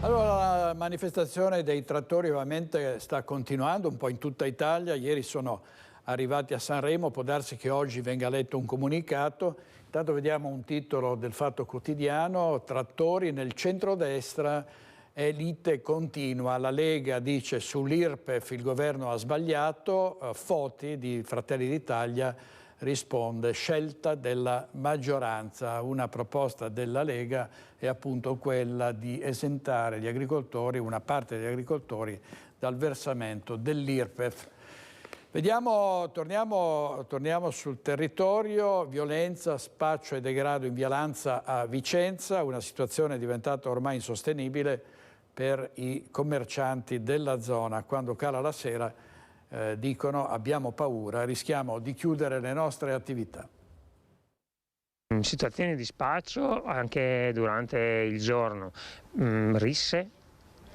Speaker 1: Allora, la manifestazione dei trattori ovviamente sta continuando un po' in tutta Italia. Ieri sono arrivati a Sanremo, può darsi che oggi venga letto un comunicato. Intanto vediamo un titolo del Fatto Quotidiano: trattori nel centrodestra e lite continua. La Lega dice sull'IRPEF il governo ha sbagliato, Foti di Fratelli d'Italia risponde scelta della maggioranza. Una proposta della Lega è appunto quella di esentare gli agricoltori, una parte degli agricoltori, dal versamento dell'IRPEF. Vediamo, torniamo sul territorio. Violenza, spaccio e degrado in via Lanza a Vicenza, una situazione diventata ormai insostenibile per i commercianti della zona. Quando cala la sera dicono abbiamo paura, rischiamo di chiudere le nostre attività.
Speaker 11: Situazioni di spaccio anche durante il giorno, risse,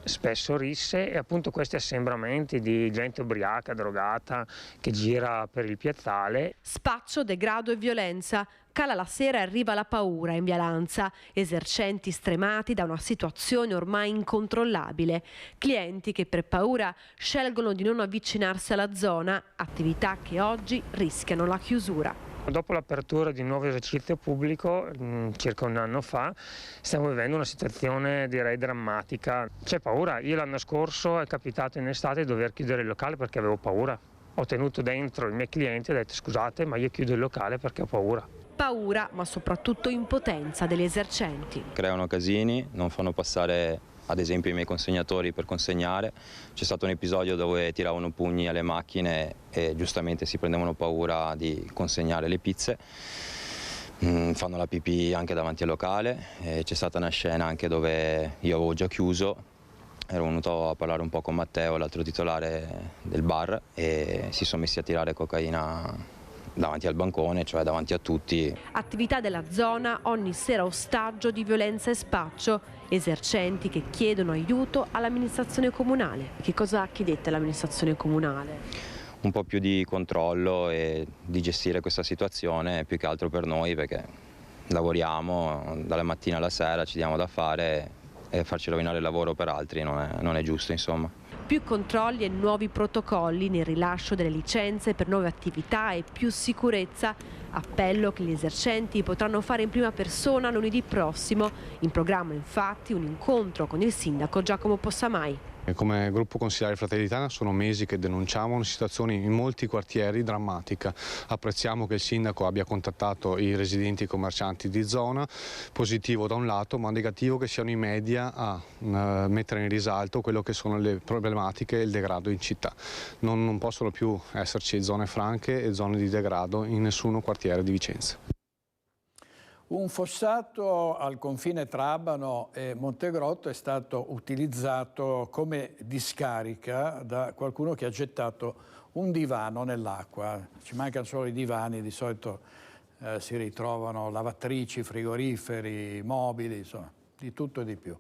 Speaker 11: spesso risse, e appunto questi assembramenti di gente ubriaca, drogata che gira per il piazzale.
Speaker 15: Spaccio, degrado e violenza. Cala la sera e arriva la paura in via Lanza, esercenti stremati da una situazione ormai incontrollabile, clienti che per paura scelgono di non avvicinarsi alla zona, attività che oggi rischiano la chiusura.
Speaker 11: Dopo l'apertura di un nuovo esercizio pubblico, circa un anno fa, stiamo vivendo una situazione direi drammatica. C'è paura. Io l'anno scorso è capitato in estate di dover chiudere il locale perché avevo paura. Ho tenuto dentro i miei clienti e ho detto scusate ma io chiudo il locale perché ho paura.
Speaker 15: Paura, ma soprattutto impotenza degli esercenti.
Speaker 16: Creano casini, non fanno passare ad esempio i miei consegnatori per consegnare. C'è stato un episodio dove tiravano pugni alle macchine e giustamente si prendevano paura di consegnare le pizze. Fanno la pipì anche davanti al locale. C'è stata una scena anche dove io avevo già chiuso, ero venuto a parlare un po' con Matteo, l'altro titolare del bar, e si sono messi a tirare cocaina davanti al bancone, cioè davanti a tutti.
Speaker 15: Attività della zona ogni sera ostaggio di violenza e spaccio, esercenti che chiedono aiuto all'amministrazione comunale. Che cosa chiedete all'amministrazione comunale?
Speaker 16: Un po' più di controllo e di gestire questa situazione, più che altro per noi, perché lavoriamo dalla mattina alla sera, ci diamo da fare, e farci rovinare il lavoro per altri non è giusto, insomma.
Speaker 15: Più controlli e nuovi protocolli nel rilascio delle licenze per nuove attività e più sicurezza. Appello che gli esercenti potranno fare in prima persona lunedì prossimo. In programma infatti un incontro con il sindaco Giacomo Possamai.
Speaker 17: Come gruppo consigliare Fratelli d'Italia sono mesi che denunciamo una situazione in molti quartieri drammatica. Apprezziamo che il sindaco abbia contattato i residenti e i commercianti di zona, positivo da un lato, ma negativo che siano i media a mettere in risalto quello che sono le problematiche e il degrado in città. Non possono più esserci zone franche e zone di degrado in nessuno quartiere di Vicenza.
Speaker 1: Un fossato al confine tra Abano e Montegrotto è stato utilizzato come discarica da qualcuno che ha gettato un divano nell'acqua. Ci mancano solo i divani, di solito si ritrovano lavatrici, frigoriferi, mobili, insomma, di tutto e di più.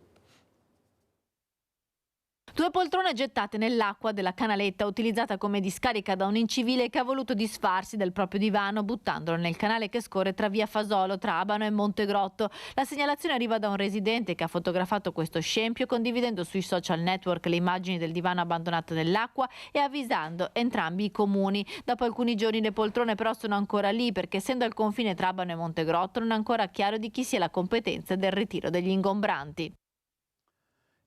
Speaker 23: 2 poltrone gettate nell'acqua della canaletta utilizzata come discarica da un incivile che ha voluto disfarsi del proprio divano buttandolo nel canale che scorre tra via Fasolo, tra Abano e Montegrotto. La segnalazione arriva da un residente che ha fotografato questo scempio condividendo sui social network le immagini del divano abbandonato nell'acqua e avvisando entrambi i comuni. Dopo alcuni giorni le poltrone però sono ancora lì perché essendo al confine tra Abano e Montegrotto non è ancora chiaro di chi sia la competenza del ritiro degli ingombranti.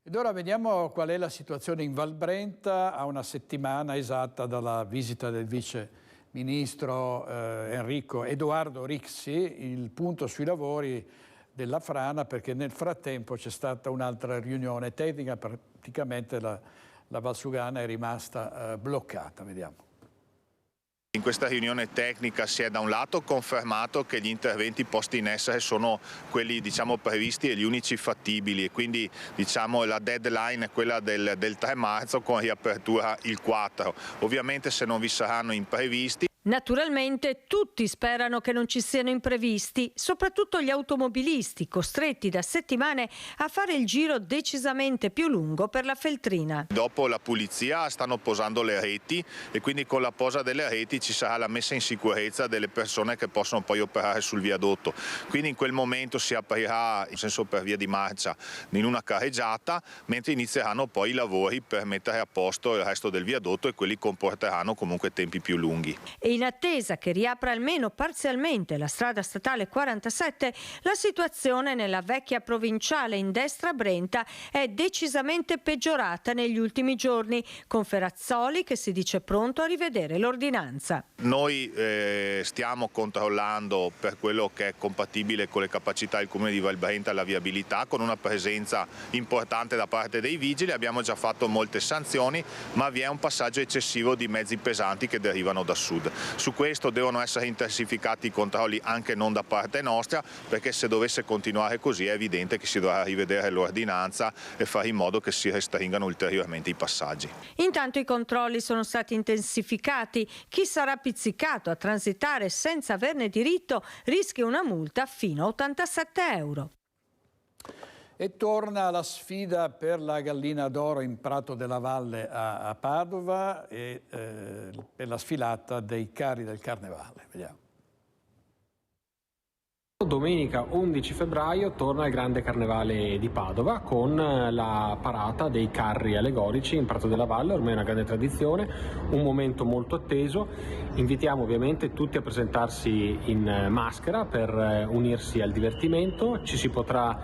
Speaker 1: Ed ora vediamo qual è la situazione in Val Brenta a una settimana esatta dalla visita del vice ministro Enrico Edoardo Rixi, il punto sui lavori della frana, perché nel frattempo c'è stata un'altra riunione tecnica, praticamente la Valsugana è rimasta bloccata. Vediamo.
Speaker 26: In questa riunione tecnica si è da un lato confermato che gli interventi posti in essere sono quelli previsti e gli unici fattibili e quindi la deadline è quella del 3 marzo con riapertura il 4. Ovviamente se non vi saranno imprevisti.
Speaker 2: Naturalmente tutti sperano che non ci siano imprevisti, soprattutto gli automobilisti costretti da settimane a fare il giro decisamente più lungo per la Feltrina.
Speaker 26: Dopo la pulizia stanno posando le reti e quindi con la posa delle reti ci sarà la messa in sicurezza delle persone che possono poi operare sul viadotto. Quindi in quel momento si aprirà, in senso per via di marcia, in una carreggiata, mentre inizieranno poi i lavori per mettere a posto il resto del viadotto e quelli comporteranno comunque tempi più lunghi.
Speaker 2: E in attesa che riapra almeno parzialmente la strada statale 47, la situazione nella vecchia provinciale in destra a Brenta è decisamente peggiorata negli ultimi giorni, con Ferrazzoli che si dice pronto a rivedere l'ordinanza.
Speaker 26: Noi stiamo controllando per quello che è compatibile con le capacità del Comune di Val Brenta la viabilità, con una presenza importante da parte dei vigili. Abbiamo già fatto molte sanzioni, ma vi è un passaggio eccessivo di mezzi pesanti che derivano da sud. Su questo devono essere intensificati i controlli anche non da parte nostra, perché se dovesse continuare così è evidente che si dovrà rivedere l'ordinanza e fare in modo che si restringano ulteriormente i passaggi.
Speaker 2: Intanto i controlli sono stati intensificati. Chi sarà pizzicato a transitare senza averne diritto rischia una multa fino a 87 euro.
Speaker 1: E torna la sfida per la gallina d'oro in Prato della Valle a Padova e per la sfilata dei carri del Carnevale. Vediamo.
Speaker 4: Domenica 11 febbraio torna il Grande Carnevale di Padova con la parata dei carri allegorici in Prato della Valle, ormai una grande tradizione, un momento molto atteso. Invitiamo ovviamente tutti a presentarsi in maschera per unirsi al divertimento. Ci si potrà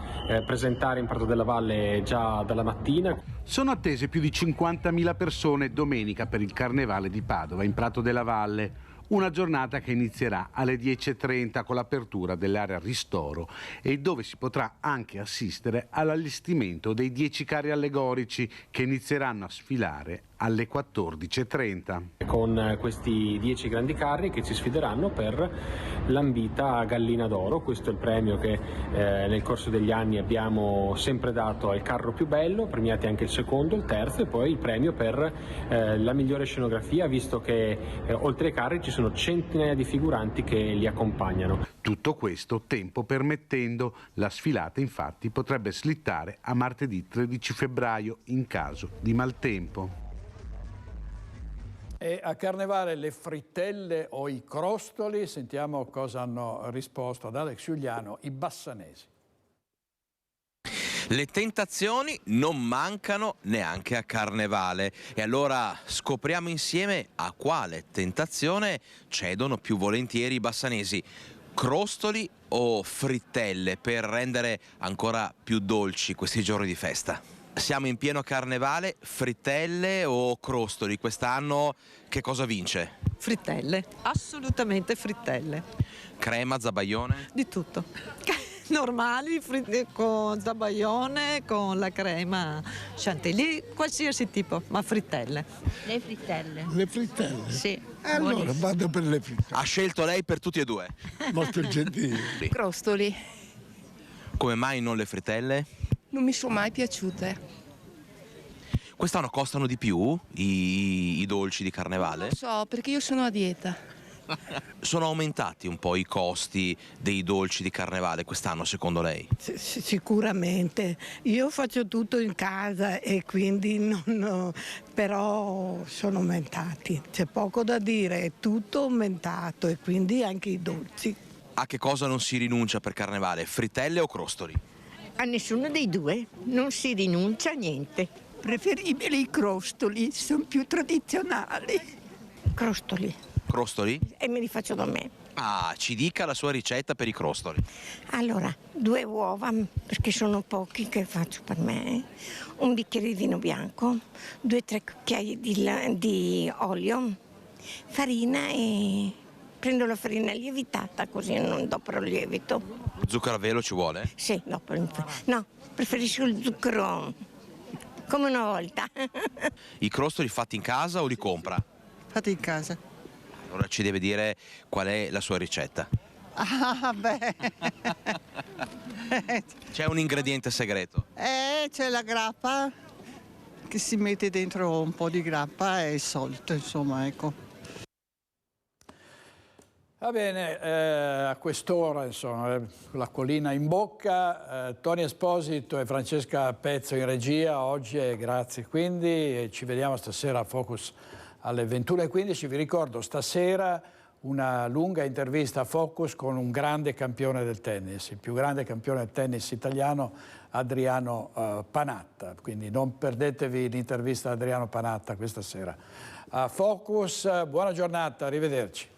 Speaker 4: presentare in Prato della Valle già dalla mattina.
Speaker 14: Sono attese più di 50.000 persone domenica per il Carnevale di Padova in Prato della Valle. Una giornata che inizierà alle 10:30 con l'apertura dell'area ristoro e dove si potrà anche assistere all'allestimento dei 10 carri allegorici che inizieranno a sfilare alle 14:30.
Speaker 4: Con questi 10 grandi carri che ci sfideranno per l'ambita Gallina d'Oro. Questo è il premio che nel corso degli anni abbiamo sempre dato al carro più bello, premiati anche il secondo, il terzo e poi il premio per la migliore scenografia, visto che oltre ai carri ci sono centinaia di figuranti che li accompagnano.
Speaker 14: Tutto questo, tempo permettendo, la sfilata infatti potrebbe slittare a martedì 13 febbraio in caso di maltempo.
Speaker 1: E a Carnevale le frittelle o i crostoli? Sentiamo cosa hanno risposto ad Alex Giuliano i bassanesi.
Speaker 12: Le tentazioni non mancano neanche a Carnevale e allora scopriamo insieme a quale tentazione cedono più volentieri i bassanesi. Crostoli o frittelle per rendere ancora più dolci questi giorni di festa? Siamo in pieno Carnevale, frittelle o crostoli? Quest'anno che cosa vince?
Speaker 18: Frittelle, assolutamente frittelle.
Speaker 12: Crema, zabaione?
Speaker 18: Di tutto. Normali, con zabaione, con la crema chantilly, qualsiasi tipo, ma frittelle.
Speaker 20: Le frittelle.
Speaker 21: Le frittelle?
Speaker 20: Sì.
Speaker 21: Allora buonissimo. Vado per le frittelle.
Speaker 12: Ha scelto lei per tutti e due?
Speaker 21: Molto gentile.
Speaker 20: Crostoli.
Speaker 12: Come mai non le frittelle?
Speaker 20: Non mi sono mai piaciute.
Speaker 12: Quest'anno costano di più i dolci di Carnevale?
Speaker 20: Non lo so, perché io sono a dieta.
Speaker 12: Sono aumentati un po' i costi dei dolci di Carnevale quest'anno, secondo lei?
Speaker 27: Sicuramente. Io faccio tutto in casa e quindi però sono aumentati. C'è poco da dire, è tutto aumentato e quindi anche i dolci.
Speaker 12: A che cosa non si rinuncia per Carnevale? Frittelle o crostoli?
Speaker 20: A nessuno dei due, non si rinuncia a niente.
Speaker 27: Preferibili i crostoli, sono più tradizionali.
Speaker 20: Crostoli.
Speaker 12: Crostoli?
Speaker 20: E me li faccio da me.
Speaker 12: Ah, ci dica la sua ricetta per i crostoli.
Speaker 20: Allora, 2 uova, perché sono pochi che faccio per me, un bicchiere di vino bianco, 2-3 cucchiai di olio, farina e prendo la farina lievitata così non dopo il lievito.
Speaker 12: Zucchero a velo ci vuole?
Speaker 20: Sì, dopo. No, preferisco il zucchero come una volta.
Speaker 12: I crostoli fatti in casa o li compra?
Speaker 27: Fatti in casa.
Speaker 12: Allora ci deve dire qual è la sua ricetta.
Speaker 27: Ah, beh.
Speaker 12: C'è un ingrediente segreto?
Speaker 27: C'è la grappa che si mette dentro un po' di grappa e il solito, insomma, ecco.
Speaker 1: Va bene, a quest'ora, insomma, l'acquolina in bocca, Tony Esposito e Francesca Pezzo in regia, oggi grazie quindi, e ci vediamo stasera a Focus alle 21:15. Vi ricordo stasera una lunga intervista a Focus con un grande campione del tennis, il più grande campione del tennis italiano, Adriano Panatta, quindi non perdetevi l'intervista a Adriano Panatta questa sera. A Focus, buona giornata, arrivederci.